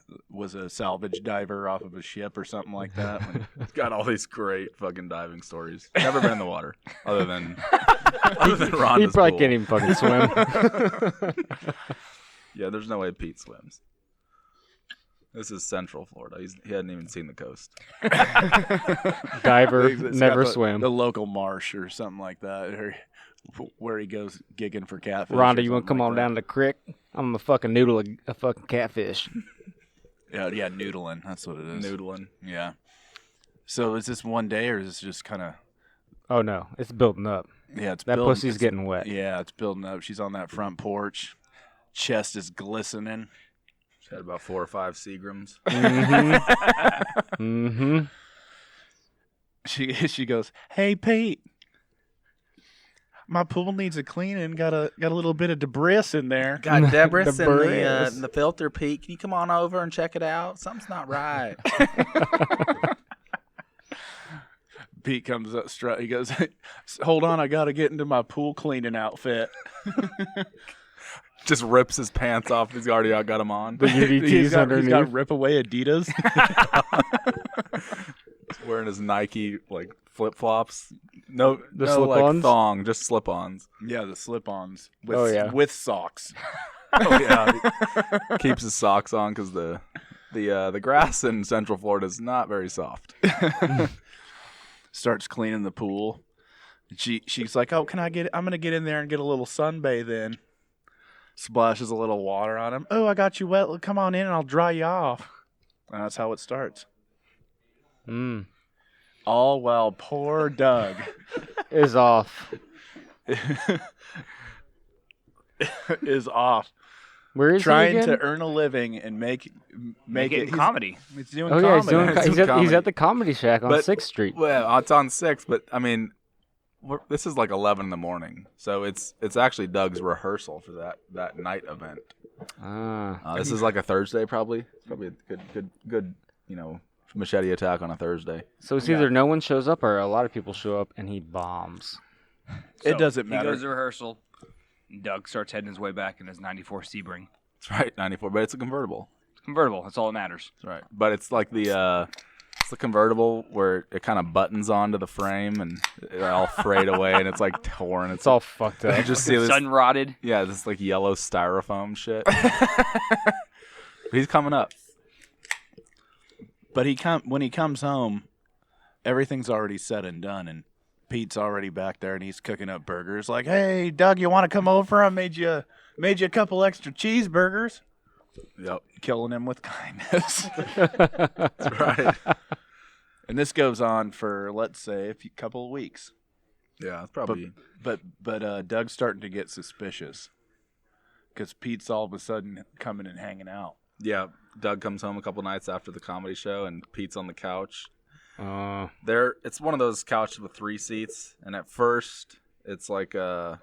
salvage diver off of a ship or something like that. He's got all these great fucking diving stories. Never been in the water, other than Rhonda's He probably pool. can't even fucking swim. Yeah, there's no way Pete swims. This is Central Florida. He hadn't even seen the coast. Diver, It's got never the, swim. The local marsh or something like that, or where he goes gigging for catfish. Rhonda, or you want to come something on like down to the creek? I'm gonna fucking noodle a fucking catfish. that. Yeah, noodling. That's what it is. Noodling. Yeah. So is this one day, or is this just kind of? Oh no, it's building up. Yeah, it's That building, pussy's getting wet. Yeah, it's building up. She's on that front porch. Chest is glistening. She's had about 4 or 5 Seagrams. Mm-hmm. She goes, "Hey Pete, my pool needs a cleaning. Got a little bit of debris in there." Got debris Debris. in the filter, Pete. Can you come on over and check it out? Something's not right. Pete comes up strut. He goes, "Hold on, I got to get into my pool cleaning outfit." Just rips his pants off. He's already got them on. The UDTs He's got underneath. rip away Adidas. Wearing his Nike like flip flops. No, The no like slip-ons? thong, just slip-ons. Yeah, the slip-ons with Oh, yeah. with socks. Oh yeah, he keeps his socks on because the grass in Central Florida is not very soft. Starts cleaning the pool. She's like, "Oh, I'm gonna get in there and get a little sunbathe in." Splashes a little water on him. "Oh, I got you wet. Come on in and I'll dry you off." And that's how it starts. Mm. All while poor Doug Is off. is off Where is trying he again? to earn a living and make Make it in he's- comedy. He's doing Oh yeah, he's comedy. doing. It's He's doing at, he's comedy. at the Comedy Shack on But- 6th Street. Well, it's on 6, but I mean, this is like 11 in the morning, so it's actually Doug's rehearsal for that night event. Ah. This is like a Thursday, probably. It's probably a good machete attack on a Thursday. So it's either no one shows up or a lot of people show up and he bombs. It doesn't matter. He goes to rehearsal. Doug starts heading his way back in his 94 Sebring. That's right, 94, but it's a convertible. It's convertible. That's all that matters. That's right, but it's like the convertible where it kind of buttons onto the frame and it's all frayed away and it's like torn. It's all fucked You up. just see this. Sun rotted. Yeah, this like yellow styrofoam shit. He's coming up. But when he comes home, everything's already said and done, and Pete's already back there, and he's cooking up burgers. Like, "Hey, Doug, you want to come over? I made you a couple extra cheeseburgers." Yep. killing him with kindness. That's right. And this goes on for, let's say, a couple of weeks. Yeah, it's probably. But Doug's starting to get suspicious because Pete's all of a sudden coming and hanging out. Yeah, Doug comes home a couple nights after the comedy show, and Pete's on the couch. It's one of those couches with 3 seats, and at first it's like that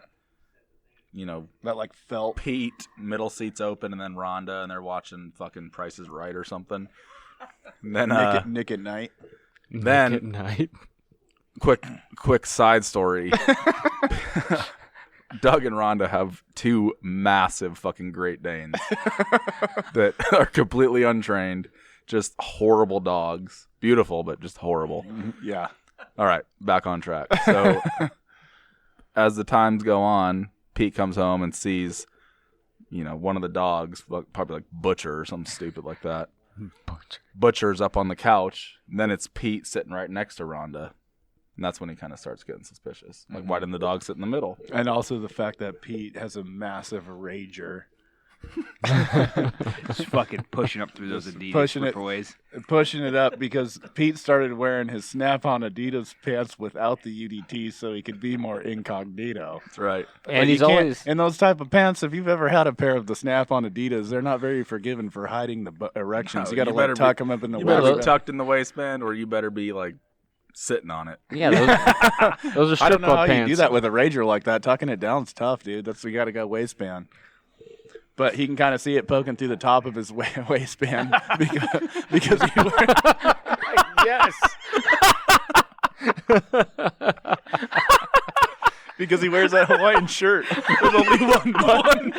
like felt. Pete, middle seat's open, and then Rhonda, and they're watching fucking Price is Right or something. And then Nick at Night. Then Nick at Night. quick side story. Doug and Rhonda have 2 massive fucking Great Danes that are completely untrained, just horrible dogs. Beautiful, but just horrible. Yeah. All right, back on track. So as the times go on, Pete comes home and sees, one of the dogs, probably like Butcher or something stupid like that. Butcher's up on the couch. And then it's Pete sitting right next to Rhonda. And that's when he kind of starts getting suspicious. Like, why didn't the dog sit in the middle? And also the fact that Pete has a massive rager. Just fucking pushing up through those Adidas pushing it. slipperways. Pushing it up because Pete started wearing his Snap-on Adidas pants without the UDT so he could be more incognito. That's right. And he's always in those type of pants. If you've ever had a pair of the Snap-on Adidas, they're not very forgiving for hiding the erections. No, you got to better tuck them up in the You better waistband. be tucked in the waistband, or you better be like sitting on it. yeah. Those are I strip don't know how club you pants. do that with a Rager like that. Tucking it down's tough, dude. You got to go waistband. But he can kind of see it poking through the top of his waistband because he wears. Yes. Because he wears that Hawaiian shirt with only one button.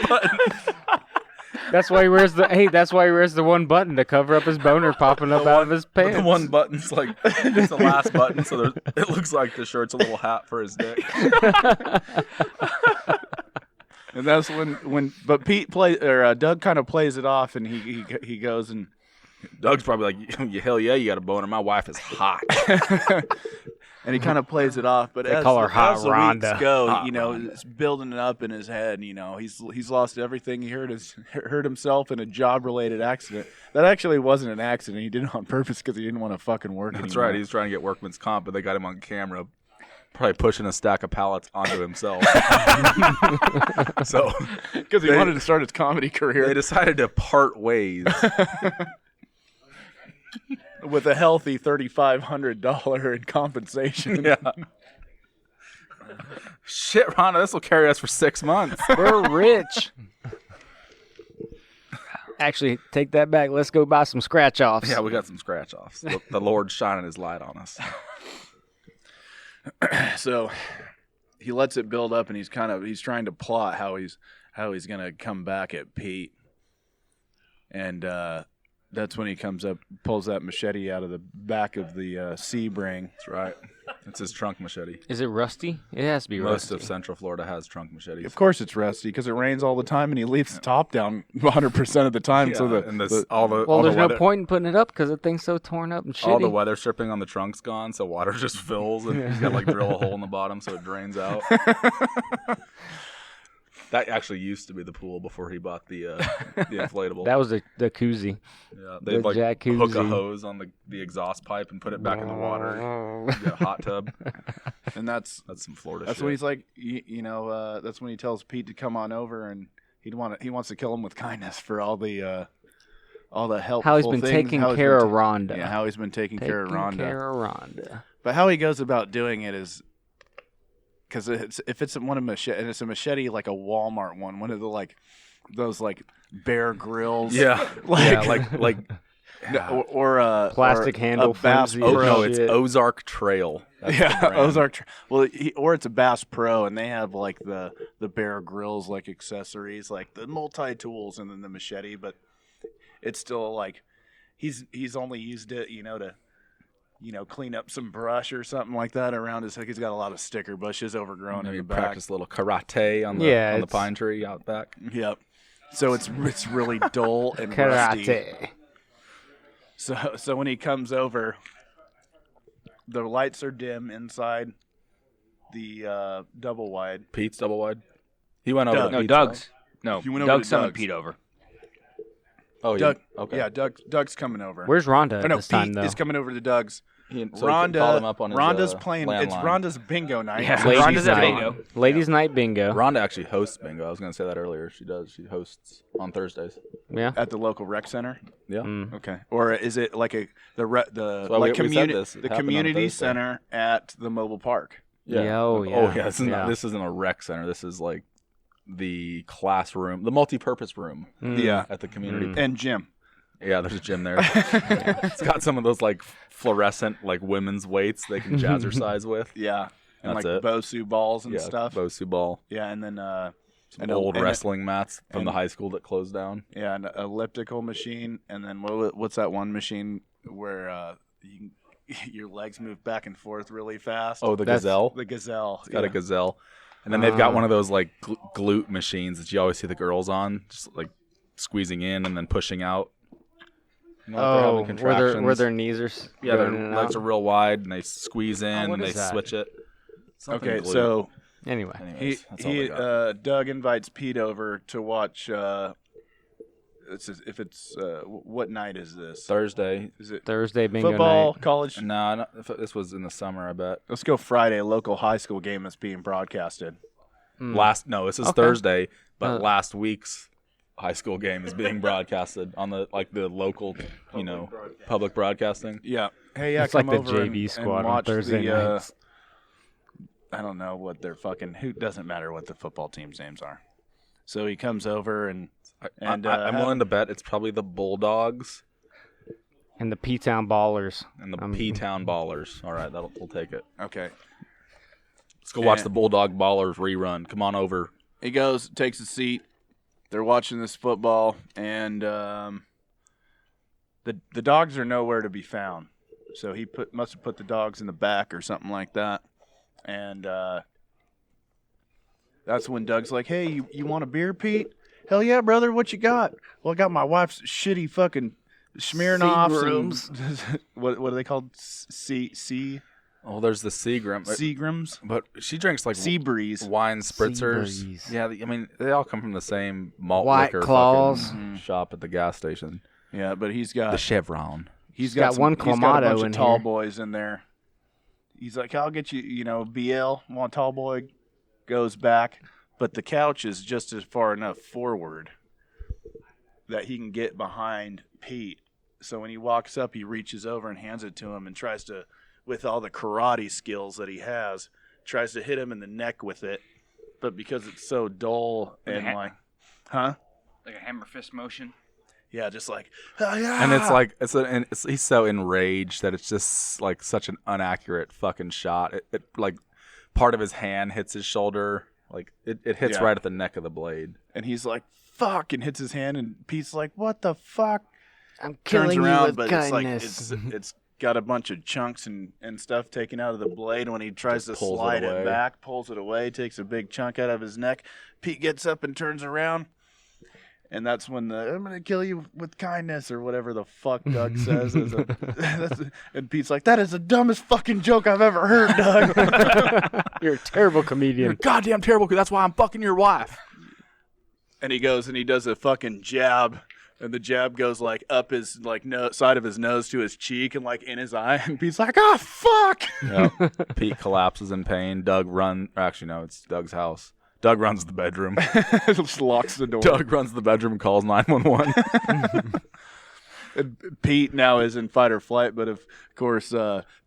That's why he wears the one button to cover up his boner popping up out of his pants. The one button's like it's the last button, so it looks like the shirt's a little hat for his dick. And that's but Pete Doug kind of plays it off, and he goes and Doug's probably like, hell yeah, you got a boner. My wife is hot. and he kind of plays it off. But call her Hot as the Rhonda. weeks go, Hot it's building it up in his head. He's lost everything. He hurt himself in a job-related accident. That actually wasn't an accident. He did it on purpose because he didn't want to fucking work That's anymore. right. He's trying to get workman's comp, but they got him on camera, probably pushing a stack of pallets onto himself. So because he wanted to start his comedy career. they decided to part ways. With a healthy $3,500 in compensation. Yeah. Shit, Rhonda, this will carry us for 6 months. We're rich. Actually, take that back. Let's go buy some scratch offs. Yeah, we got some scratch offs. The Lord's shining his light on us. So he lets it build up, and he's trying to plot how he's gonna come back at Pete, and that's when he comes up, pulls that machete out of the back of the Sebring. That's right. It's his trunk machete. Is it rusty? It has to be Most rusty. of Central Florida has trunk machetes. Of course, it's rusty because it rains all the time, and he leaves the top down 100% of the time. Yeah, So and all the Well, there's no weather, point in putting it up because the thing's so torn up and shitty. all the weather stripping on the trunk's gone, so water just fills, and he's got to drill a hole in the bottom so it drains out. That actually used to be the pool before he bought the inflatable. That was the koozie. Yeah, they'd hook a jacuzzi. hose on the exhaust pipe and put it back in the water. You got a hot tub. and that's some Florida That's shit. when he's like, that's when he tells Pete to come on over, and he wants to kill him with kindness for all the helpful How he's been things, taking how he's care been of Rhonda. Yeah, how he's been taking care of Rhonda. Rhonda. But how he goes about doing it is because if it's one of machete, and it's a machete like a Walmart one of the those Bear Grylls. Yeah, or a Plastic handle, a Bass flimsy Pro. no, it's shit. Ozark Trail. That's the Yeah, brand. Ozark. Or it's a Bass Pro, and they have the Bear Grylls accessories, like the multi tools, and then the machete. But it's still he's only used it, to clean up some brush or something like that around his. He's got a lot of sticker bushes overgrown in Maybe the back. practice a little karate on the it's- pine tree out back. Yep. So it's really dull and rusty. Karate. So when he comes over, the lights are dim inside the double wide. Pete's double wide. He went over Doug. to No, Pete's Doug's. No, You went over Doug to summoned Doug's. Pete over. Oh, Doug. yeah. Okay. Yeah, Doug's coming over. Where's Rhonda Or no, this time, Pete though? is coming over to Doug's. So he called him up on his, Rhonda's playing. landline. It's Rhonda's bingo night. Yeah, So Rhonda's Ladies' at night. bingo. Ladies' night bingo. Rhonda actually hosts bingo. I was going to say that earlier. She does. She hosts on Thursdays. Yeah. at the local rec center. Yeah. Okay. Or is it like the why like we said this. It the happened on community Thursday. center at the mobile park? Yeah, Oh, oh, yeah. yeah. This isn't a rec center. This is like the classroom, the multi-purpose room Yeah. at the community. And gym. Yeah, there's a gym there. It's got some of those like fluorescent like women's weights they can jazzercise with. Yeah. And That's like it. Bosu balls and Yeah, stuff. Bosu ball. Yeah, and then Some old wrestling mats from and- the high school that closed down. yeah, an elliptical machine, and then what's that one machine where your legs move back and forth really fast? Oh, the That's- Gazelle. The Gazelle. It's got a Gazelle. And then they've got one of those like glute machines that you always see the girls on, just like squeezing in and then pushing out. You know, if they're Oh, having contractions. where their knees are Yeah, their going in and legs out? are real wide and they squeeze in what and they is that? switch it. Something Okay, glute. so Anyway. Anyways, that's all they got. Doug invites Pete over to watch. What night is this? Thursday. Is it Thursday bingo football, night. college? No, this was in the summer, I bet. Let's go Friday. Local high school game that's being broadcasted. This is Okay. Thursday, but last week's high school game is being broadcasted on the local, public broadcasting. Yeah. Hey, yeah, It's like come the over JV and squad on watch Thursday nights. I don't know what their fucking. Who doesn't matter what the football team's names are. So he comes over and I'm willing to bet it's probably the Bulldogs And the P-Town Ballers. and the P-Town Ballers. All right, we'll take it. okay. Let's go watch the Bulldog Ballers rerun. Come on over. He goes, takes a seat. They're watching this football, and the dogs are nowhere to be found. So he must have put the dogs in the back or something like that. And that's when Doug's like, "Hey, you want a beer, Pete? Hell yeah, brother. What you got? Well, I got my wife's shitty fucking Smirnoffs. And what are they called? Oh, there's the Seagram. Seagrams? But she drinks like Sea Breeze. wine spritzers. Breeze. Yeah, I mean, they all come from the same malt White liquor Claws. fucking shop at the gas station. Yeah, but he's got The Chevron. He's got one he's got a Clamato bunch in of tall here. boys in there. He's like, I'll get you, BL. One tall boy goes back, but the couch is just as far enough forward that he can get behind Pete. So when he walks up, he reaches over and hands it to him and tries to, with all the karate skills that he has, tries to hit him in the neck with it. But because it's so dull and Like a hammer fist motion. yeah, just like, "Ah, yeah." And it's like he's so enraged that it's just like such an inaccurate fucking shot. It like part of his hand hits his shoulder, like it hits Yeah. right at the neck of the blade. And he's like, fuck, and hits his hand, and Pete's like, what the fuck? I'm Turns killing you around, with but kindness. it's got a bunch of chunks and stuff taken out of the blade. When he tries Just to pulls it slide it away. back, pulls it away, takes a big chunk out of his neck. Pete gets up and turns around. And that's when I'm going to kill you with kindness or whatever the fuck Doug says. And Pete's like, that is the dumbest fucking joke I've ever heard, Doug. You're a terrible You're comedian. goddamn terrible, because that's why I'm fucking your wife. And he goes and he does a fucking jab. And the jab goes like up his side of his nose to his cheek and like in his eye. And Pete's like, oh, fuck. Yep. Pete collapses in pain. Actually, no, it's Doug's house. Doug runs to the bedroom. Just locks the door. Doug runs to the bedroom and calls 911. Pete now is in fight or flight, but of course,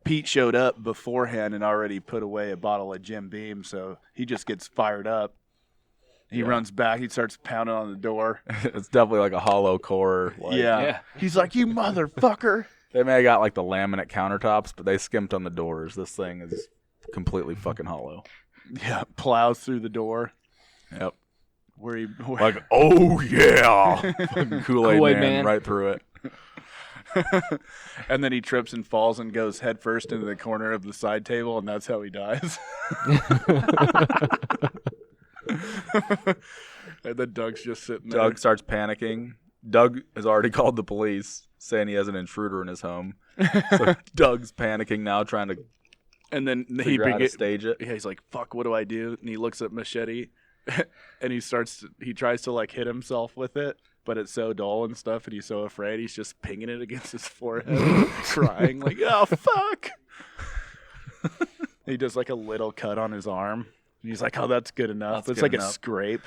Pete showed up beforehand and already put away a bottle of Jim Beam, so he just gets fired up. He runs back. He starts pounding on the door. It's definitely like a hollow core. Yeah. He's like, you motherfucker. They may have got like the laminate countertops, but they skimped on the doors. This thing is completely fucking hollow. Yeah, plows through the door. Yep. Where Like, oh yeah. Fucking Kool-Aid Kool-Aid man Man. right through it. and then he trips and falls and goes headfirst into the corner of the side table, and that's how he dies. And then Doug's just sitting there. Doug starts panicking. Doug has already called the police, saying he has an intruder in his home. So Doug's panicking now, trying to And then figure out how to stage it. Yeah, he's like, fuck, what do I do? And he looks at Machete and he tries to like hit himself with it, but it's so dull and stuff, and he's so afraid, he's just pinging it against his forehead, crying like, "Oh fuck!" He does like a little cut on his arm, and he's like, "Oh, that's good enough." That's It's good like enough. a scrape.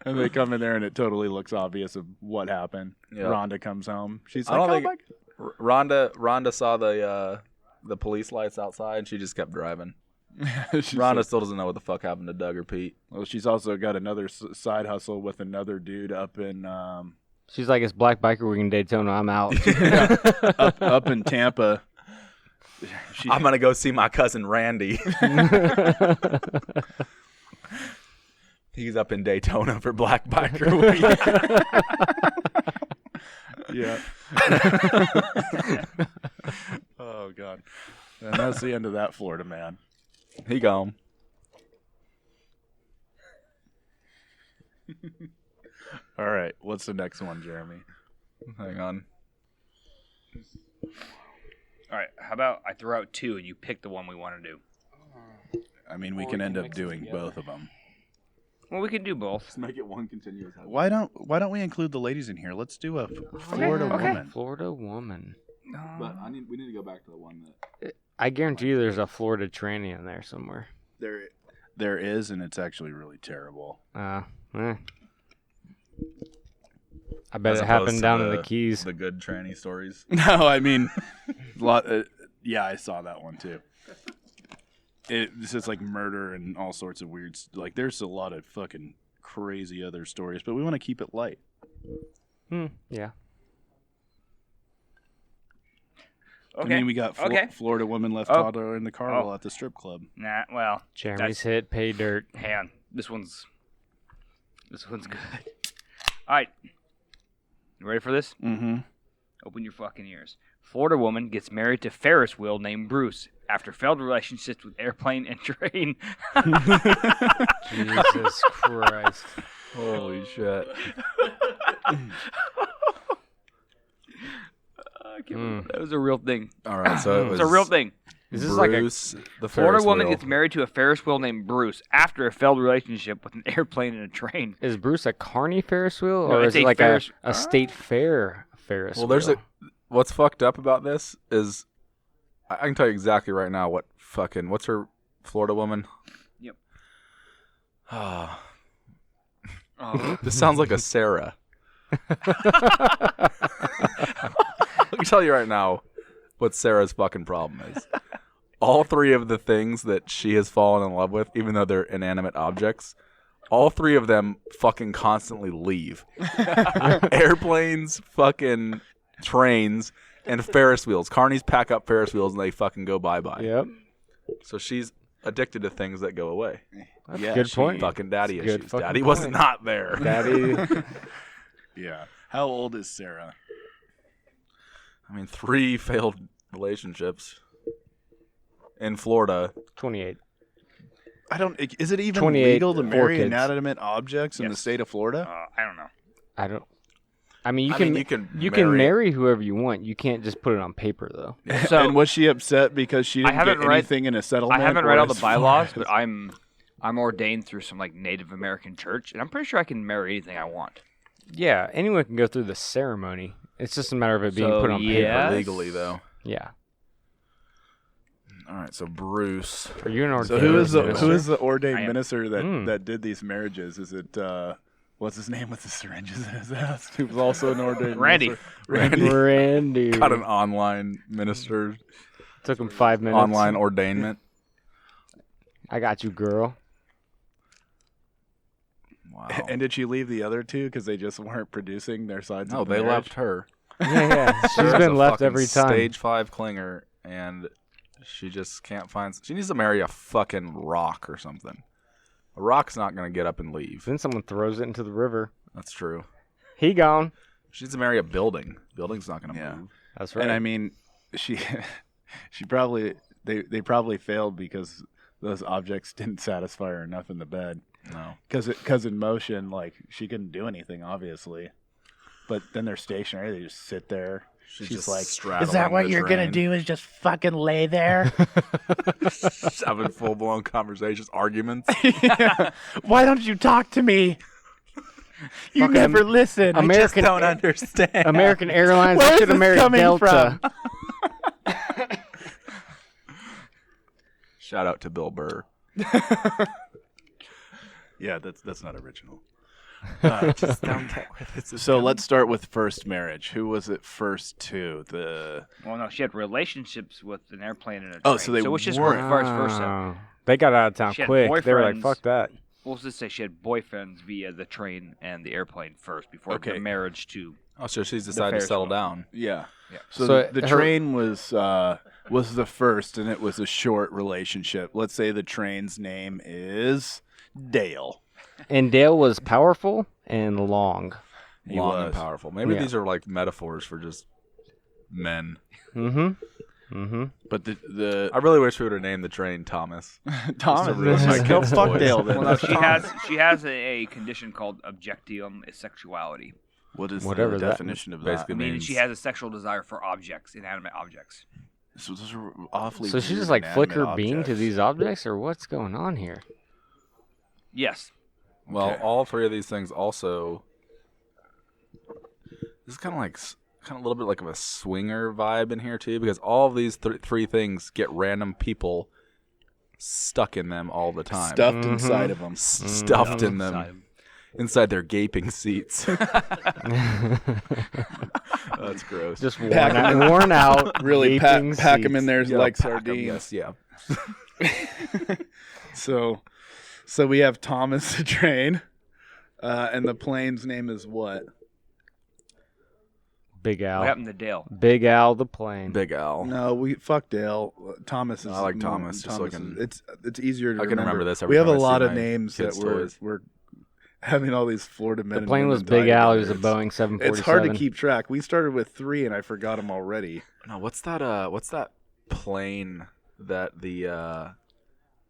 And they come in there, and it totally looks obvious of what happened. Yeah. Rhonda comes home. She's I like, don't "Oh think- my." Rhonda saw the police lights outside, and she just kept driving. She's Rhonda like- still doesn't know what the fuck happened to Doug or Pete. well, she's also got another side hustle with another dude up in She's like, it's Black Biker Week in Daytona. I'm out. up in Tampa. I'm gonna go see my cousin Randy. He's up in Daytona for Black Biker Week. Yeah. Oh God. And that's the end of that Florida man. He gone. All right. What's the next one, Jeremy? Hang on. All right, how about I throw out 2 and you pick the one we want to do? I mean, we can end up doing both of them. Well, we can do both. Just make it one continuous. Why don't we include the ladies in here? Let's do a Florida woman. Florida woman. But we need to go back to the one that. I guarantee you there's a Florida tranny in there somewhere. There is, and it's actually really terrible. Eh. I bet As it opposed happened to down in the Keys. The good tranny stories. No, I mean, yeah, I saw that one too. This is like murder and all sorts of weird. Like, there's a lot of fucking crazy other stories, but we want to keep it light. Yeah. Okay. I mean, we got Florida woman left toddler in the car while at the strip club. Nah, well, Jeremy's hit pay dirt. hang on. This one's good. All right. You ready for this? Mm-hmm. Open your fucking ears. Florida woman gets married to Ferris wheel named Bruce after failed relationships with airplane and train. Jesus Christ. Holy shit. That was a real thing. All right, so it was It's a real thing. Is this like a Bruce, the Florida Ferris woman wheel. gets married to a Ferris wheel named Bruce after a failed relationship with an airplane and a train. Is Bruce a carny Ferris wheel, No, or it's is it a like Ferris- a state fair Ferris Well, wheel? there's what's fucked up about this is I can tell you exactly right now what's her Florida woman? Yep. Ah. This sounds like a Sarah. I can tell you right now what Sarah's fucking problem is. All 3 of the things that she has fallen in love with, even though they're inanimate objects, all 3 of them fucking constantly leave. Airplanes, fucking trains, and Ferris wheels. Carnies pack up Ferris wheels and they fucking go bye-bye. Yep. So she's addicted to things that go away. That's Yeah, a good she- point. Fucking daddy That's a good issues. fucking Daddy was point. not there. Daddy. Yeah. How old is Sarah? I mean, 3 failed relationships in Florida. 28. I don't. Is it even 28, legal to 4 marry kids. inanimate objects in the Yes. state of Florida? I don't know. I don't. I mean, you I can mean, you can marry, marry- whoever you want. You can't just put it on paper, though. So And was she upset because she didn't haven't get read- anything in a settlement? I haven't read or all the as far bylaws, as- but I'm ordained through some like Native American church, and I'm pretty sure I can marry anything I want. Yeah, anyone can go through the ceremony. It's just a matter of it being So, put on yeah. paper. Legally, though. Yeah. All right, so Bruce. Are you an So ordained who is the minister? ordained I am. minister that Mm. that did these marriages? Is it what's his name with the syringes in his ass? Who was also an ordained Randy. minister? Randy. Got an online minister, Took him 5 minutes. online ordainment. I got you, girl. Wow. And did she leave the other 2 because they just weren't producing their sides? No, of the they marriage? left her. Yeah. She's Sarah's been a left fucking every time. Stage 5 clinger, and she just can't find. She needs to marry a fucking rock or something. A rock's not gonna get up and leave. Then someone throws it into the river. That's true. He gone. She needs to marry a building. Building's not gonna Yeah. move. That's right. And I mean, she probably they probably failed because those objects didn't satisfy her enough in the bed. No. Because in motion, like, she couldn't do anything, obviously. But then they're stationary; they just sit there. She's just like, straddling "Is that what the you're gonna train." do? Is just fucking lay there? Having full blown conversations, arguments. Why don't you talk to me? You Fucking never listen. I just American don't Air- understand. American Airlines Where is should have this married coming Delta. from? Shout out to Bill Burr. Yeah, that's not original. Just don't get where this is So coming. let's start with first marriage. Who was it first to? Well, no, she had relationships with an airplane and a train. Oh, so they it's just weren't- vice versa. Oh. They got out of town She had quick. They were like, boyfriends. fuck that. Well, let's just say she had boyfriends via the train and the airplane first before Okay. the marriage to. Oh, so she's decided to Ferris settle wheel. down. Yeah. Yeah. So, So the her- train was the first, and it was a short relationship. Let's say the train's name is Dale. And Dale was powerful and long. He Long was. and powerful. Maybe Yeah. these are like metaphors for just men. Mm-hmm. But the I really wish we would have named the train Thomas. Thomas, really like, go nice fuck voice. Dale then. Well, no, she has a condition called objectium sexuality. What is Whatever the that definition of that? basically Meaning means she has a sexual desire for objects, inanimate objects. So those are awfully. So she weird just like flick her inanimate beam to objects. these objects, or what's going on here? Yes. Well, Okay. all three of these things also. This is kind of like a little bit like of a swinger vibe in here too, because all of these three things get random people stuck in them all the time, stuffed inside of them. stuffed in them, inside their gaping seats. That's gross. Just Pack worn out. Really gaping pack them in seats. there Yeah, like pack 'em, sardines. yes, yeah. So we have Thomas the train, and the plane's name is what? Big What Al. happened to Dale? Big Al the plane. Big Al. No, we fuck Dale. Thomas is. I like Thomas, just so I Thomas can- it's easier to I can remember this every We have time a I see lot of my names that kids' toys. we're having all these Florida men. The and plane women was Big die Al. He was a together. Boeing 747. It's hard to keep track. We started with 3, and I forgot them already. No, what's that plane that the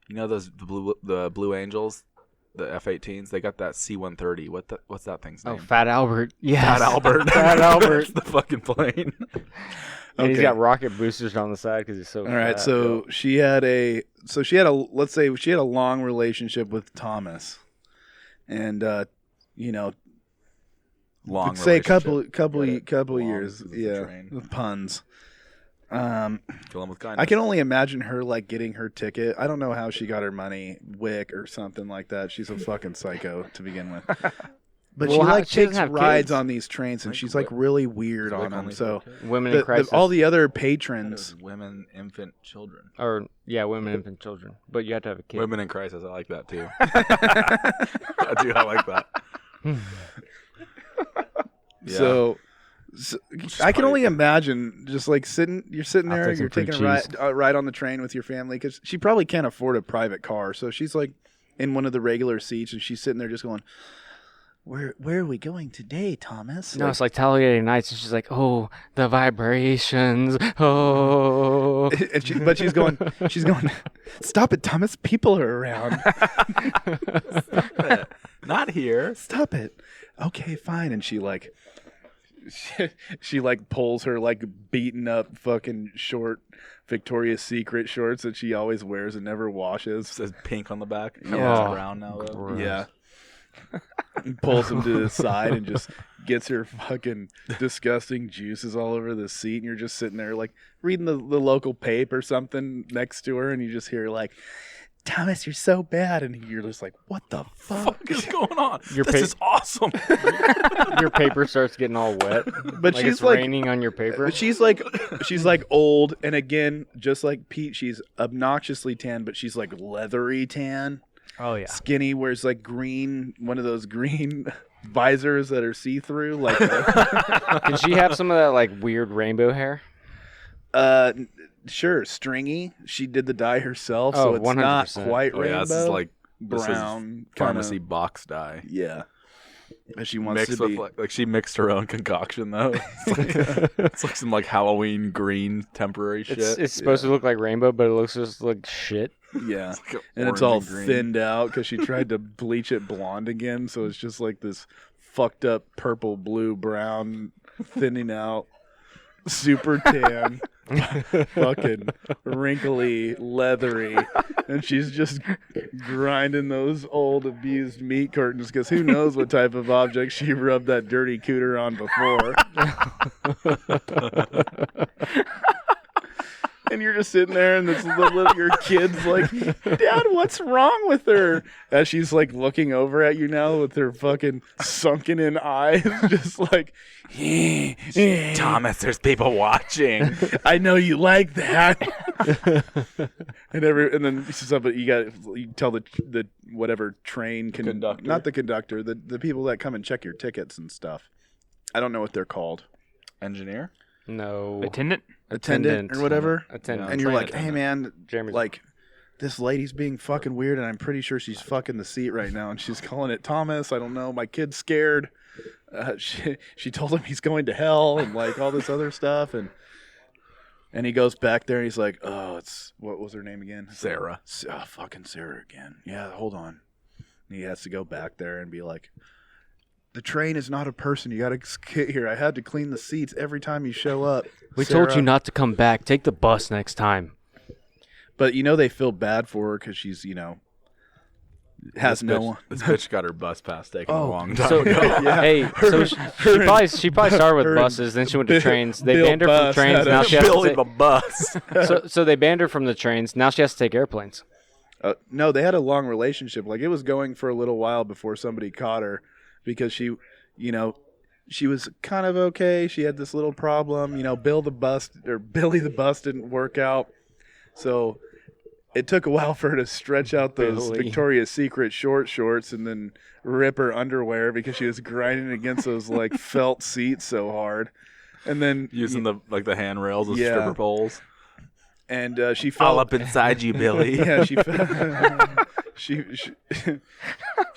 you know those the Blue Angels, the F-18s, they got that C-130. What's that thing's Oh, name? Fat Albert. Yes. Fat Albert. Fat Albert. That's the fucking plane. And he's Okay. got rocket boosters on the side because he's so. All right, fat. so she had a let's say she had a long relationship with Thomas, and Long. say a relationship. couple Get it? couple Long years, because it's a yeah, train. with puns. Kill him with kindness. I can only imagine her like getting her ticket. I don't know how she got her money, WIC or something like that. She's a fucking psycho to begin with. But Well, she how- like she doesn't takes have rides kids. on these trains, and Like she's what? like really weird Like on them. only So for kids? Women in crisis. all the other Those patrons. women, infant, children. Or yeah, women, infant, children. But you have to have a kid. Women in crisis. I like that too. I like that. Yeah. So I can probably- only imagine just like you're sitting I'll there, take some you're taking free a ride on the train with your family because she probably can't afford a private car. So she's like in one of the regular seats and she's sitting there just going, Where are we going today, Thomas? No, it's like Talladega Nights, and she's like, "Oh, the vibrations! Oh!" but she's going, stop it, Thomas. People are around. Not here. Stop it. Okay, fine. And she like pulls her like beaten up fucking short Victoria's Secret shorts that she always wears and never washes. Says pink on the back. Yeah. It's brown now though. Gross. Yeah. And pulls him to the side and just gets her fucking disgusting juices all over the seat. And you're just sitting there like reading the local paper or something next to her. And you just hear like, Thomas, you're so bad. And you're just like, what the fuck? What is going on? Your This is awesome. Your paper starts getting all wet. But like she's it's like- raining on your paper. She's like old. And again, just like Pete, she's obnoxiously tan, but she's like leathery tan. Oh yeah. Skinny, wears like green, one of those green visors that are see-through. Like, Can she have some of that like weird rainbow hair? sure, stringy. She did the dye herself, so Oh, it's not 100%. quite Oh rainbow. yeah, this is like brown pharmacy kinda- box dye. Yeah, and she wants Mixed to be. with like she mixed her own concoction though. It's like some like Halloween green temporary shit. It's supposed to look like rainbow, but it looks just like shit. Yeah, It's like and it's orange all green. thinned out because she tried to bleach it blonde again, so it's just like this fucked up purple, blue, brown thinning out. super tan, fucking wrinkly, leathery, and she's just grinding those old abused meat curtains because who knows what type of object she rubbed that dirty cooter on before. And you're just sitting there, and your kid's like, "Dad, what's wrong with her?" As she's like looking over at you now with her fucking sunken in eyes, just like, Thomas, there's people watching. I know you like that. and then somebody you tell the whatever train Conductor. not the conductor, the people that come and check your tickets and stuff. I don't know what they're called. Engineer? No. Attendant or whatever. Attendant. And you're Train like, hey attendant. man, Jeremy's like this lady's being fucking weird, and I'm pretty sure she's fucking the seat right now, and she's calling it Thomas. I don't know. My kid's scared. She told him he's going to hell and like all this other stuff, and he goes back there and he's like, oh, it's what was her name again? Sarah. Oh, fucking Sarah again. Yeah, hold on. And he has to go back there and be like, the train is not a person. You got to get here. I had to clean the seats every time you show up. We Sarah. told you not to come back. Take the bus next time. But they feel bad for her because she's has no one. This bitch got her bus pass taken a long time So, ago. hey, so she probably started with buses, then she went to trains. They Bill banned her from Bus trains. had a Now she has Billy to the bus. so they banned her from the trains. Now she has to take airplanes. No, they had a long relationship. Like it was going for a little while before somebody caught her because she was kind of okay. She had this little problem. Billy the bus didn't work out. So it took a while for her to stretch out those Billy. Victoria's Secret shorts and then rip her underwear because she was grinding against those like felt seats so hard. And then Using the handrails as Yeah. stripper poles. and she fell All up inside you, Billy. Yeah, she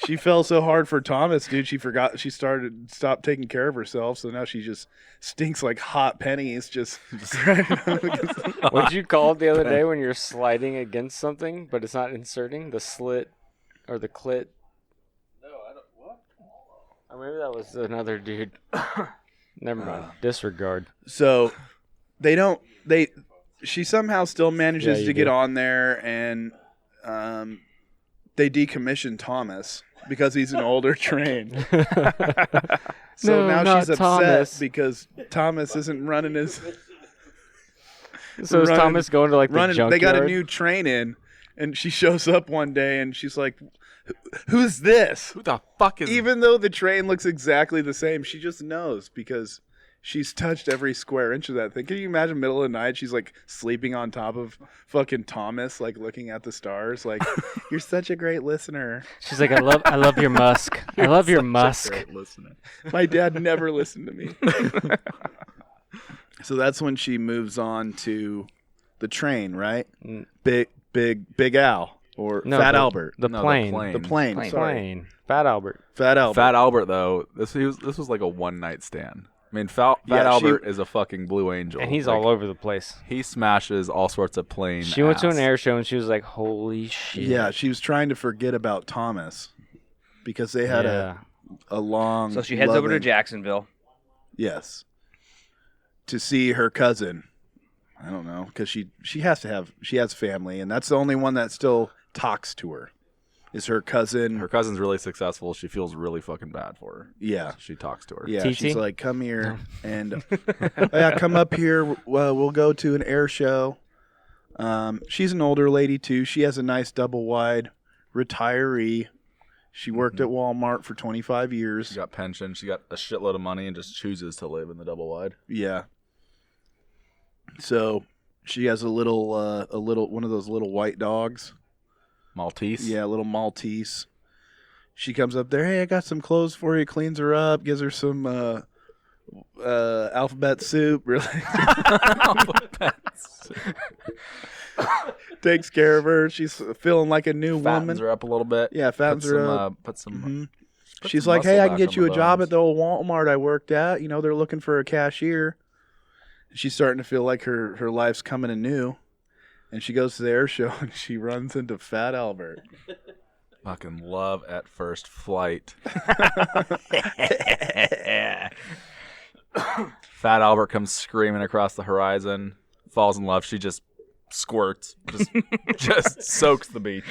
she fell so hard for Thomas, dude. She stopped taking care of herself, so now she just stinks like hot pennies. Just grinding up against the- What'd you call it the other day when you're sliding against something, but it's not inserting? The slit or the clit? No, I don't. What? Or maybe that was another dude. Never mind. Disregard. So she somehow still manages Yeah, to you get do. on there, and they decommission Thomas because he's an older train. So No, now not she's upset Thomas. because Thomas isn't running his So is running- Thomas going to like the running. junkyard? They got a new train in, and she shows up one day, and she's like, "Who's this?" Who the fuck is Even though the train looks exactly the same, she just knows because she's touched every square inch of that thing. Can you imagine middle of the night, she's like sleeping on top of fucking Thomas, like looking at the stars, like, "You're such a great listener." She's like, I love your musk. I love your musk. Great listener. My dad never listened to me. So that's when she moves on to the train, right? Big Al or No, Fat the- Albert. The No, the plane. plane. The plane. Sorry. Plane. Fat Albert. Fat Albert. Fat Albert, though, this was like a one night stand. I mean, Fat Yeah, Albert is a fucking Blue Angel, And he's Like, all over the place. He smashes all sorts of plane. She went to an ass. air show and she was like, holy shit. Yeah, she was trying to forget about Thomas because they had Yeah. a long. So she heads over to loving- Jacksonville. Yes. To see her cousin. I don't know, because she has family, and that's the only one that still talks to her. Is her cousin. Her cousin's really successful. She feels really fucking bad for her. Yeah. So she talks to her. Yeah, TT? she's like, come here, and yeah, come up here. We'll go to an air show. She's an older lady too. She has a nice double wide retiree. She worked at Walmart for 25 years. She got pension. She got a shitload of money and just chooses to live in the double wide. Yeah. So she has a little one of those little white dogs. Maltese. Yeah, a little Maltese. She comes up there. Hey, I got some clothes for you. Cleans her up. Gives her some alphabet soup. Really. Takes care of her. She's feeling like a new Fattens woman. her up a little bit. Yeah, fattens Puts her some, up. Put some. Mhm. put She's some like, hey, muscle I can back get you on a the job bones. at the old Walmart I worked at. They're looking for a cashier. She's starting to feel like her life's coming anew. And she goes to the air show and she runs into Fat Albert. Fucking love at first flight. Fat Albert comes screaming across the horizon, falls in love. She just squirts, just soaks the beach.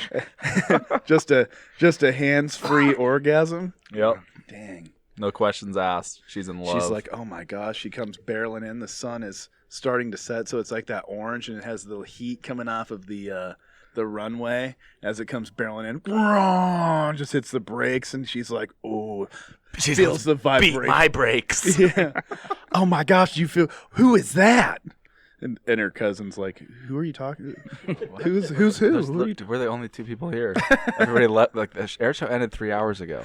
just a hands-free orgasm. Yep. Dang. No questions asked. She's in love. She's like, oh my gosh. She comes barreling in. The sun is starting to set, so it's like that orange, and it has the heat coming off of the runway as it comes barreling in. Just hits the brakes, and she's like, oh, she feels the vibration. Beat my brakes. Yeah. Oh my gosh, you feel? Who is that? And her cousin's like, who are you talking? Who's who? Who are you We're the only two people here. Everybody left. Like the air show ended 3 hours ago.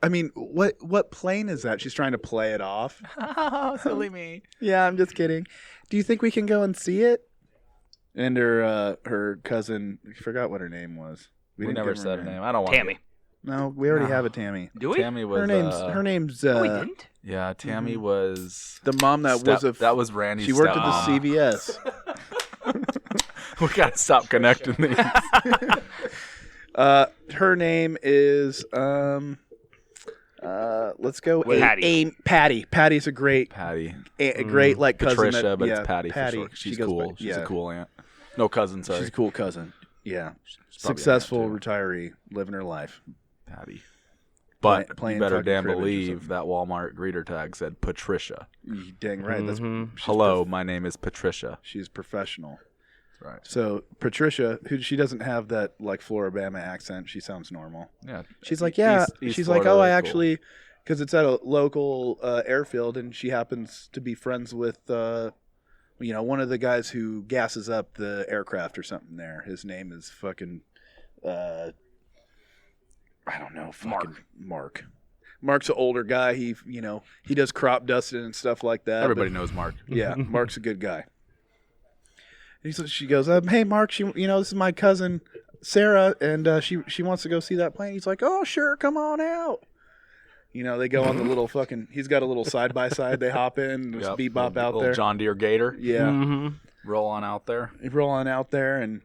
I mean, what plane is that? She's trying to play it off. Oh, silly me. Yeah, I'm just kidding. Do you think we can go and see it? And her cousin, I forgot what her name was. We didn't never give said her name. I don't want Tammy. No, we already have a Tammy. Do we? Tammy was Her name's Oh, we didn't? yeah, Tammy was the mom that was Randy's she worked stepmom. at the CVS. We gotta stop connecting these. Her name is let's go Patty. Patty. Patty's a great Patty. a great like cousin. Patricia, that, but yeah, it's Patty. Patty. For short. She's She goes cool. by- She's yeah. a cool aunt. No cousin, sorry. She's a cool cousin. Yeah. She's probably Successful an aunt, retiree, living her life. too. Patty. But Playing you better fucking damn cribbage or believe something. that Walmart greeter tag said Patricia. You dang right. That's she's Hello, my name is Patricia. she's professional. Right. So Patricia, who she doesn't have that like Floribama accent. She sounds normal. Yeah. She's like, yeah. East She's like, Florida, oh, I cool. actually, because it's at a local airfield, and she happens to be friends with, one of the guys who gasses up the aircraft or something. There, his name is fucking, I don't know, fucking Mark. Mark's an older guy. He does crop dusting and stuff like that. Everybody but- knows Mark. Yeah, Mark's a good guy. She goes, hey, Mark, this is my cousin Sarah, and she wants to go see that plane. He's like, oh, sure, come on out. They go on the little fucking, he's got a little side-by-side. They hop in, just bebop out Little there. John Deere Gator. Yeah. Roll on out there. They roll on out there, and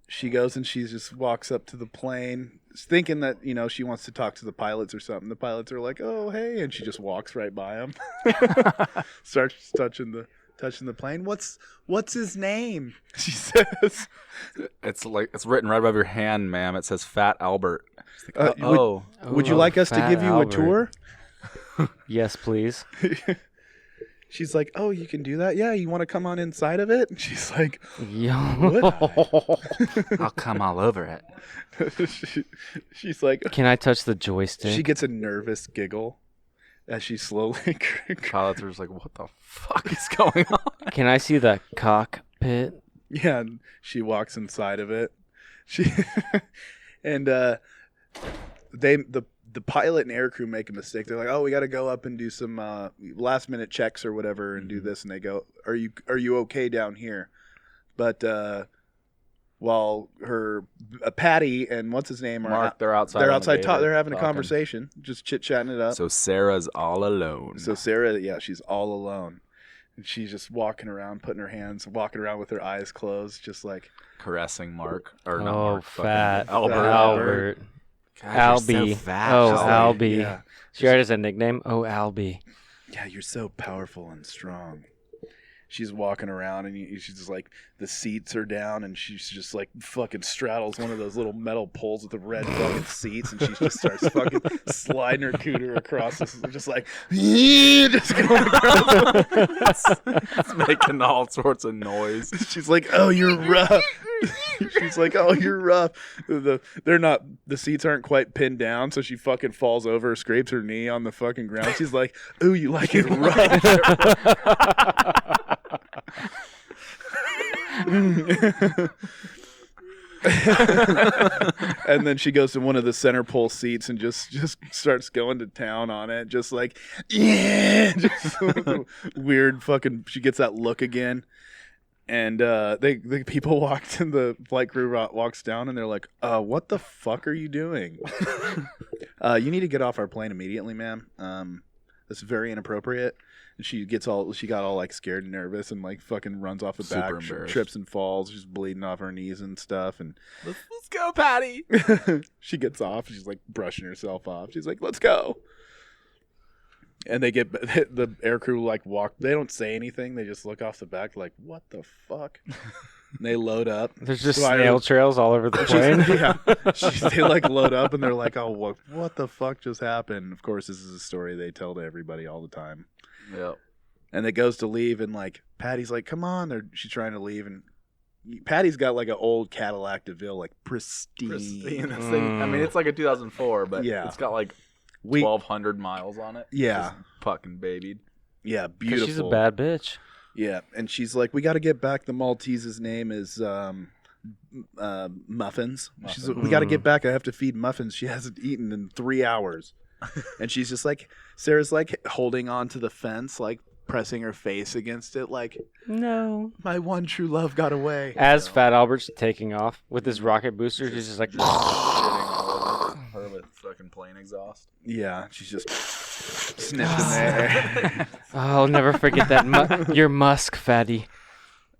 she goes and she just walks up to the plane, thinking that, she wants to talk to the pilots or something. The pilots are like, oh, hey, and she just walks right by them. Starts touching the plane. What's his name? She says. It's written right above your hand, ma'am. It says Fat Albert. Like, Would you like us to Fat give you Albert. a tour? Yes, please. She's like, oh, you can do that? Yeah, you want to come on inside of it? And she's like, Yo. I'll come all over it. she's like, Can I touch the joystick? she gets a nervous giggle as she slowly. Pilots are just like, what the fuck is going on? Can I see the cockpit? Yeah, and she walks inside of it. She and the pilot and air crew make a mistake. They're like, "Oh, we got to go up and do some last minute checks or whatever, and do this." And they go, "Are you okay down here?" But while her Patty and what's his name Mark, they're outside. they're on the outside. Gator They're having a talking. conversation, just chit chatting it up. So Sarah's all alone. So Sarah, yeah, she's all alone. And she's just walking around, walking around with her eyes closed, just like, caressing Mark. Or not Oh, Mark, fucking fat Albert. Albert. God, you're Albie. so fat. Oh, She's like, Albie. yeah, She had as a nickname. Oh, Albie. yeah, you're so powerful and strong. She's walking around, and she's just like, the seats are down, and she's just like fucking straddles one of those little metal poles with the red fucking seats, and she just starts fucking sliding her cooter across this, just like, just going across. It's making all sorts of noise. She's like, oh, you're rough. She's like, oh, you're rough. The seats aren't quite pinned down, so she fucking falls over, scrapes her knee on the fucking ground. She's like, ooh, you like it rough. And then she goes to one of the center pole seats and just starts going to town on it, just like, yeah, just weird fucking. She gets that look again, and the people walked and the flight crew walks down, and they're like, what the fuck are you doing? You need to get off our plane immediately, ma'am. That's very inappropriate. And she got all like scared and nervous, and like fucking runs off the Super back, embarrassed. trips and falls. She's bleeding off her knees and stuff. And Let's go, Patty. she gets off. She's like brushing herself off. She's like, let's go. And they get the aircrew like walk. They don't say anything. They just look off the back like, "What the fuck?" And they load up. There's just So I- snail trails all over the plane. They like load up and they're like, "Oh, what the fuck just happened?" Of course, this is a story they tell to everybody all the time. Yep. And it goes to leave, and like Patty's like, "Come on!" She's trying to leave, and Patty's got like an old Cadillac DeVille, like pristine. This thing, I mean, it's like a 2004, but Yeah. it's got like 1,200 miles on it. Yeah. Just fucking babied. Yeah, 'Cause beautiful. she's a bad bitch. Yeah, and she's like, "We got to get back." The Maltese's name is Muffins. She's like, "We got to get back. I have to feed Muffins. She hasn't eaten in 3 hours." And she's just like, Sarah's like holding on to the fence, like pressing her face against it, like, No. "My one true love got away." As Fat Albert's taking off with his rocket booster, she's just like, Shitting all over her with fucking plane exhaust. Yeah, she's just sniffing there. oh, I'll never forget that. Your musk, fatty.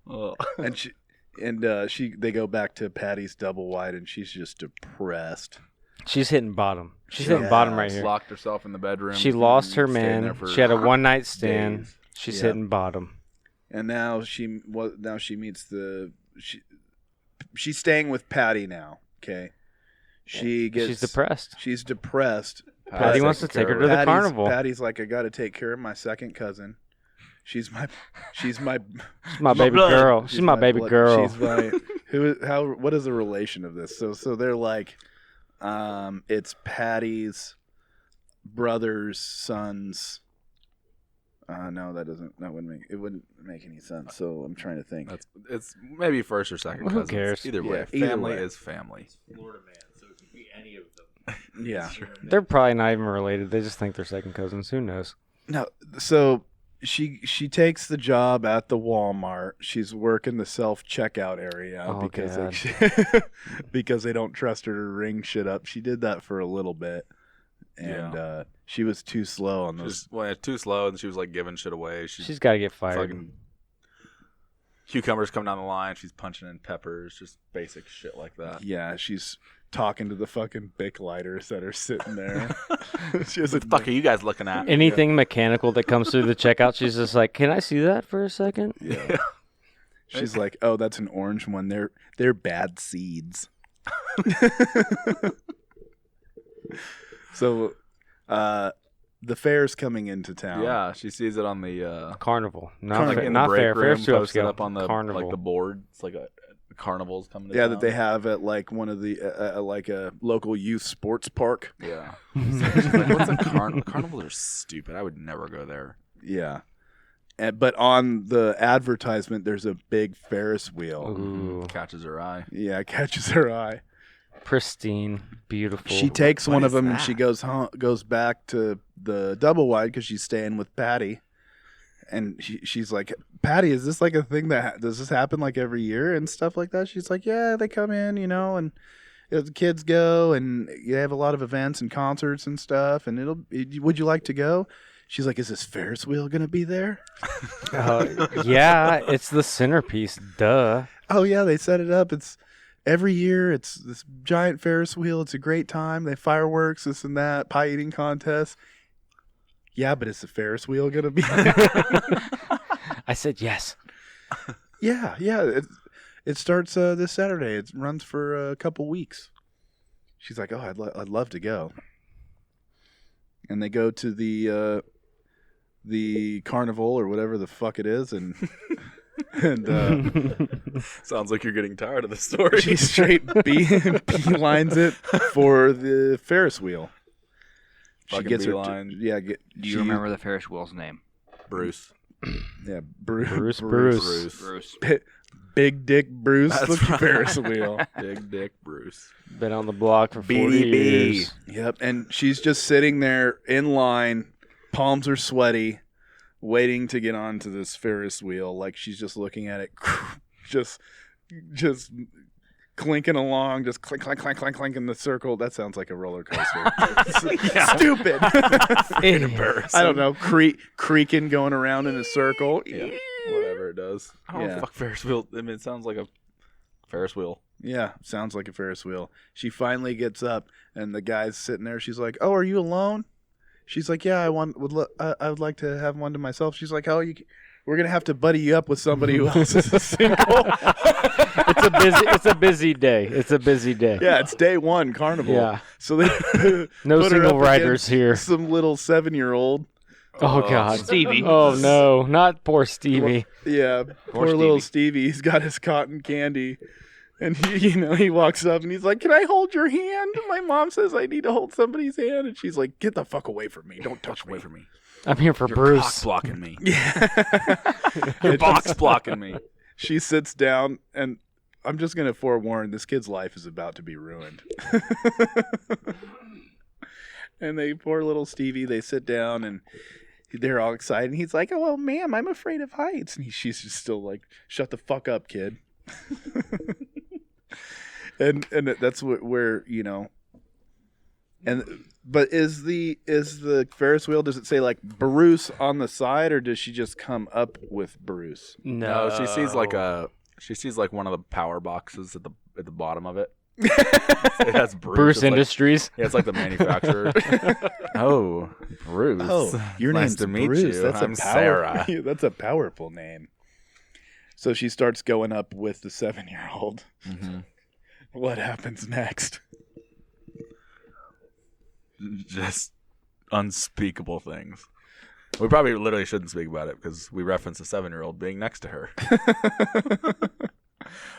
Oh. And they go back to Patty's double wide, and she's just depressed. She's hitting bottom. She's hitting bottom right here. Locked herself in the bedroom. She lost her stayed there man. for She had a one-night stand. days. She's Yeah. hitting bottom. And now she meets she's staying with Patty now. Okay, She's depressed. She's depressed. Patty wants to take her to the carnival. Patty's like, "I got to take care of my second cousin. She's my She's my baby girl. She's my baby blood- girl. She's my what is the relation of this? So they're like, it's Patty's brother's son's. No, that wouldn't make any sense. So I'm trying to think. It's maybe first or second Well, who cousins. cares? Either way, either family way. is family. Florida man, so it could be any of them. Yeah. They're probably not even related. They just think they're second cousins. Who knows? No, so she takes the job at the Walmart. She's working the self checkout area Oh, because because they don't trust her to ring shit up. She did that for a little bit, and she was too slow on those. Too slow, and she was like giving shit away. She's got to get fired. fucking cucumbers come down the line. She's punching in peppers, just basic shit like that. Yeah, she's talking to the fucking Bic lighters that are sitting there. She has What the fuck are you guys looking at? Anything mechanical that comes through the checkout, she's just like, "Can I see that for a second?" Yeah. She's like, "Oh, that's an orange one. They're bad seeds." So, the fair's coming into town. Yeah, she sees it on the Carnival, like not in not the break fair. room, Fair's too posted upscale. up on the Carnival. like the board. It's like a carnival's coming to Yeah, town. that they have at like one of the like a local youth sports park. Yeah. She's like, what's a carnival? Carnivals are stupid. I would never go there. Yeah. But on the advertisement, there's a big Ferris wheel. Ooh, Catches her eye. Yeah, it catches her eye. pristine, beautiful. She takes one of is them and that? she goes back to the double wide because she's staying with Patty. And she's like, "Patty, is this like a thing does this happen like every year and stuff like that?" She's like, "Yeah, they come in, and the kids go and you have a lot of events and concerts and stuff. And would you like to go?" She's like, "Is this Ferris wheel gonna be there?" Yeah, it's the centerpiece. Duh. Oh yeah, they set it up. It's every year. It's this giant Ferris wheel. It's a great time. They have fireworks, this and that, pie eating contest. Yeah, but is the Ferris wheel gonna be there? I said yes. Yeah. It starts this Saturday. It runs for a couple weeks. She's like, "Oh, I'd love to go." And they go to the carnival or whatever the fuck it is, and Sounds like you're getting tired of the story. she straight beelines it for the Ferris wheel. Fucking gets her beeline. Do you remember the Ferris wheel's name? Bruce. Yeah, Bruce. Bruce. Big Dick Bruce. That's Look at right. Ferris wheel. Big Dick Bruce. Been on the block for 40 BDB. years. Yep, and she's just sitting there in line, palms are sweaty, waiting to get onto this Ferris wheel. Like she's just looking at it, just clinking along, just clink, clink, clink, clink, clink in the circle. That sounds like a roller coaster. Stupid. I don't know, creaking, going around in a circle. Yeah. Whatever it does. I don't know Yeah. what the fuck Ferris wheel. I mean, it sounds like a Ferris wheel. Yeah, sounds like a Ferris wheel. She finally gets up, and the guy's sitting there. She's like, "Oh, are you alone?" She's like, yeah, I would like to have one to myself. She's like, oh, we're gonna have to buddy you up with somebody who else is single. It's a busy day. It's a busy day. Yeah, it's day one carnival. Yeah. So they No put her single up riders against here. Some little 7-year-old. Oh God, Stevie. Oh no, not poor Stevie. Yeah, poor little Stevie. He's got his cotton candy. And he walks up and he's like, "Can I hold your hand?" My mom says I need to hold somebody's hand, and she's like, "Get the fuck away from me! Don't touch me." I'm here for You're Bruce. cock blocking me. Yeah. You're box blocking me. She sits down, and I'm just gonna forewarn: this kid's life is about to be ruined. And poor little Stevie, they sit down and they're all excited. And he's like, "Oh, well, ma'am, I'm afraid of heights." And she's just still like, "Shut the fuck up, kid." and that's where but is the Ferris wheel, does it say like Bruce on the side, or does she just come up with Bruce? No, she sees like one of the power boxes at the bottom of it. It has Bruce Industries. It's like the manufacturer. Oh, Bruce. Oh, your Nice name's to meet Bruce. you. That's I'm Sarah. Sarah. That's a powerful name. So she starts going up with the 7-year-old. Mm-hmm. What happens next? Just unspeakable things. We probably literally shouldn't speak about it because we reference a 7-year-old being next to her.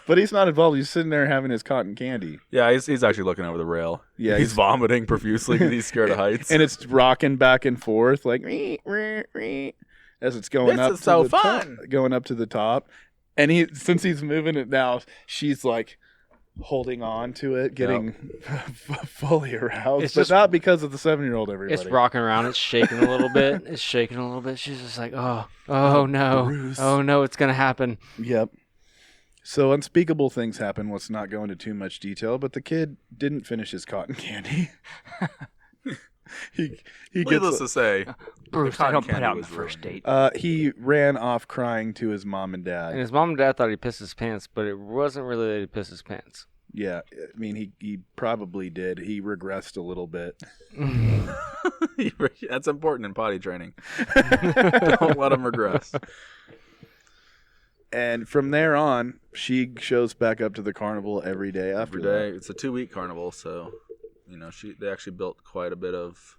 But he's not involved. He's sitting there having his cotton candy. Yeah, he's actually looking over the rail. Yeah, he's vomiting profusely because he's scared of heights. And it's rocking back and forth like as it's going This up. is to so the fun. Top, going up to the top. And since he's moving it now, she's like holding on to it, getting fully aroused. It's but just- not because of the 7-year-old, everybody. It's rocking around. It's shaking a little bit. She's just like, oh no. Bruce. Oh no, it's going to happen. Yep. So unspeakable things happen. Let's not go into too much detail, but the kid didn't finish his cotton candy. he Needless gets to say, Bruce, the I don't cotton put out candy the was first ruined. date. he ran off crying to his mom and dad. And his mom and dad thought he pissed his pants, but it wasn't really that he pissed his pants. Yeah, I mean he probably did. He regressed a little bit. That's important in potty training. Don't let him regress. And from there on, she shows back up to the carnival every day after Every day. It's a 2-week carnival, so they actually built quite a bit of.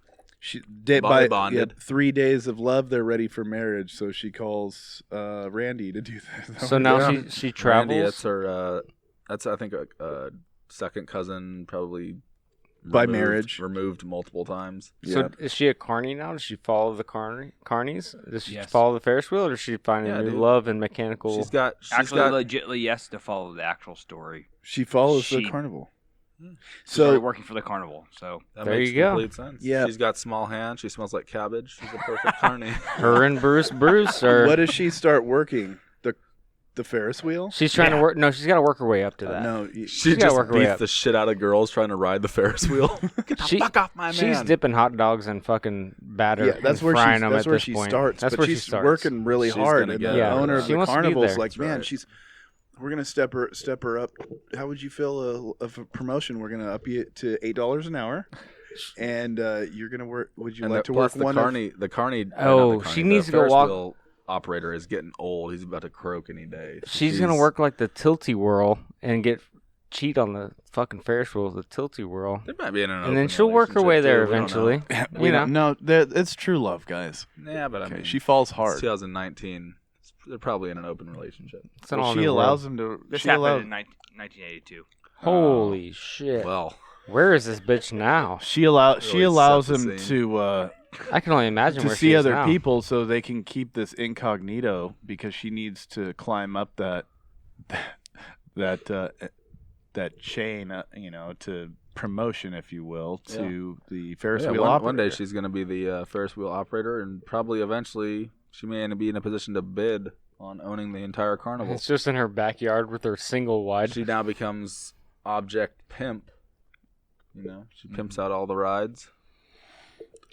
By bonded. 3 days of love, they're ready for marriage. So she calls Randy to do this. So now she travels. Randy, that's her. That's I think a second cousin, probably By marriage. removed multiple times. So is she a carny now? Does she follow the carnies? Does she Yes. follow the Ferris wheel, or does she find a new dude. love in mechanical? She's got Legitly, yes, to follow the actual story. She follows the She- carnival. She's already So working for the carnival, so that There makes you go. complete sense. Yeah. She's got small hands. She smells like cabbage. She's a perfect carny. Her and Bruce, or what does she start working? The Ferris wheel? she's trying to work. No, she's got to work her way up to that. No, She gotta just work her way beats up. the shit out of girls trying to ride the Ferris wheel. Get the She- fuck off my man. She's dipping hot dogs in fucking batter. yeah, that's and where frying she them that's at where this she point. starts. That's but where she's she starts. working really She's hard. gonna And get the it. owner of She the wants to be carnival's there. like, That's man, right. we're gonna step her up. How would you feel of a promotion? We're gonna up you to $8 an hour, and you're gonna work. Would you And like the, to work plus the one? carny, the carny. Oh, not the carny, she the needs to go Ferris walk- wheel operator is getting old. He's about to croak any day. So She's gonna work like the tilty whirl and cheat on the fucking Ferris wheel, the tilty whirl, They might be in an and then open she'll work her way relationship, there too. We don't know. eventually. We You know, don't know. It's true love, guys. Yeah, but I Okay, mean, she falls it's hard. 2019. They're probably in an open relationship. it's an Well, all she new allows world. him to. this She happened allows. in 1982. Holy shit! Well, Where is this bitch now? She allows Really set him the scene. to I can only imagine where see she is other now. people so they can keep this incognito because she needs to climb up that chain, to promotion, if you will, to the Ferris yeah, wheel one operator. day she's going to be the Ferris wheel operator, and probably eventually she may be in a position to bid on owning the entire carnival. It's just in her backyard with her single wide. She now becomes object pimp. She pimps out all the rides.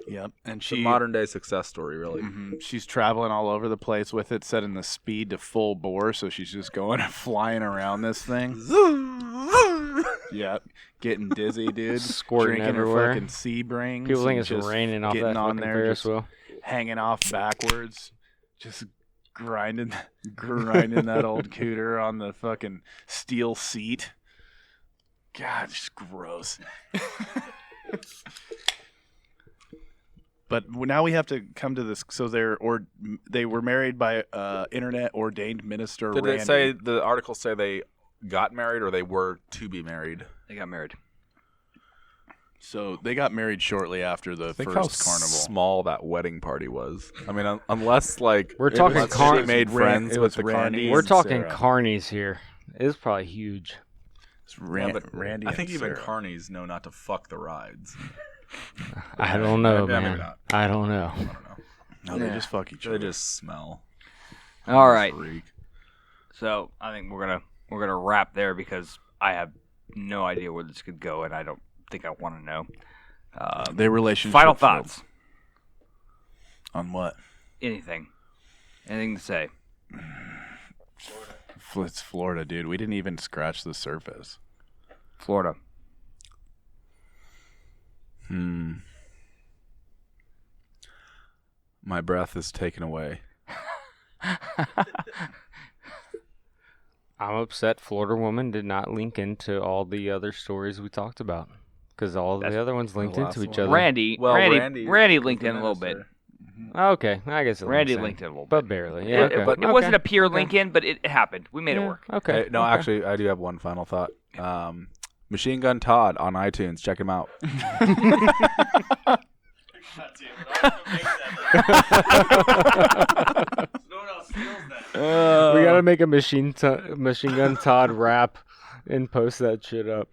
Yep, and It's a she modern day success story, really. She's traveling all over the place with it, setting the speed to full bore, so she's just going and flying around this thing. Yeah, getting dizzy, dude. Squirting Drinking everywhere. her fucking Seabrings. People think and it's just raining off getting that on fucking there, Ferris just wheel. hanging off backwards, just grinding that old cooter on the fucking steel seat. God, just gross. But now we have to come to this. So they were married by internet ordained minister. Did Randy. it say the articles say they got married or they were to be married? They got married. So they got married shortly after the Think first how carnival. small that wedding party was. I mean, unless like We're talking she made friends it with was the Randy carnies. We're and talking Sarah. carnies here. It's probably huge. It's Yeah, but Randy. I think and even Sarah. carnies know not to fuck the rides. I don't know, Yeah, man. maybe not. I don't know. I don't know. No, they just fuck each They other. just smell. All right. Freak. So I think we're gonna wrap there because I have no idea where this could go, and I don't think I want to know. Their relationship. Final thoughts. On what? Anything to say? It's Florida, dude. We didn't even scratch the surface. Florida. My breath is taken away. I'm upset Florida woman did not link into all the other stories we talked about. Because all the other ones linked last into each one. other. Randy linked in a little bit. Okay, I guess it Randy links in. linked in a little bit. But barely. Yeah, okay. It wasn't a pure link in, but it happened. We made it work. Okay. Hey, no, okay. actually, I do have one final thought. Machine Gun Todd on iTunes. Check him out. No one else steals that. We gotta make a Machine Gun Todd rap and post that shit up.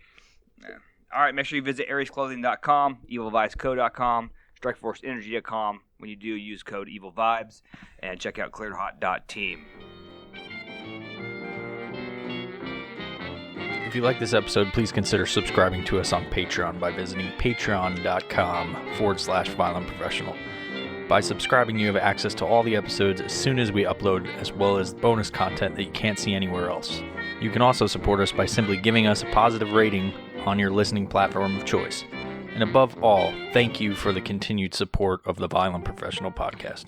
All right, make sure you visit ariesclothing.com, evilvibesco.com, strikeforceenergy.com. When you do, use code EvilVibes, and check out clearedhot.team. If you like this episode, please consider subscribing to us on Patreon by visiting patreon.com/violentprofessional. By subscribing, you have access to all the episodes as soon as we upload, as well as bonus content that you can't see anywhere else. You can also support us by simply giving us a positive rating on your listening platform of choice. And above all, thank you for the continued support of the Violent Professional Podcast.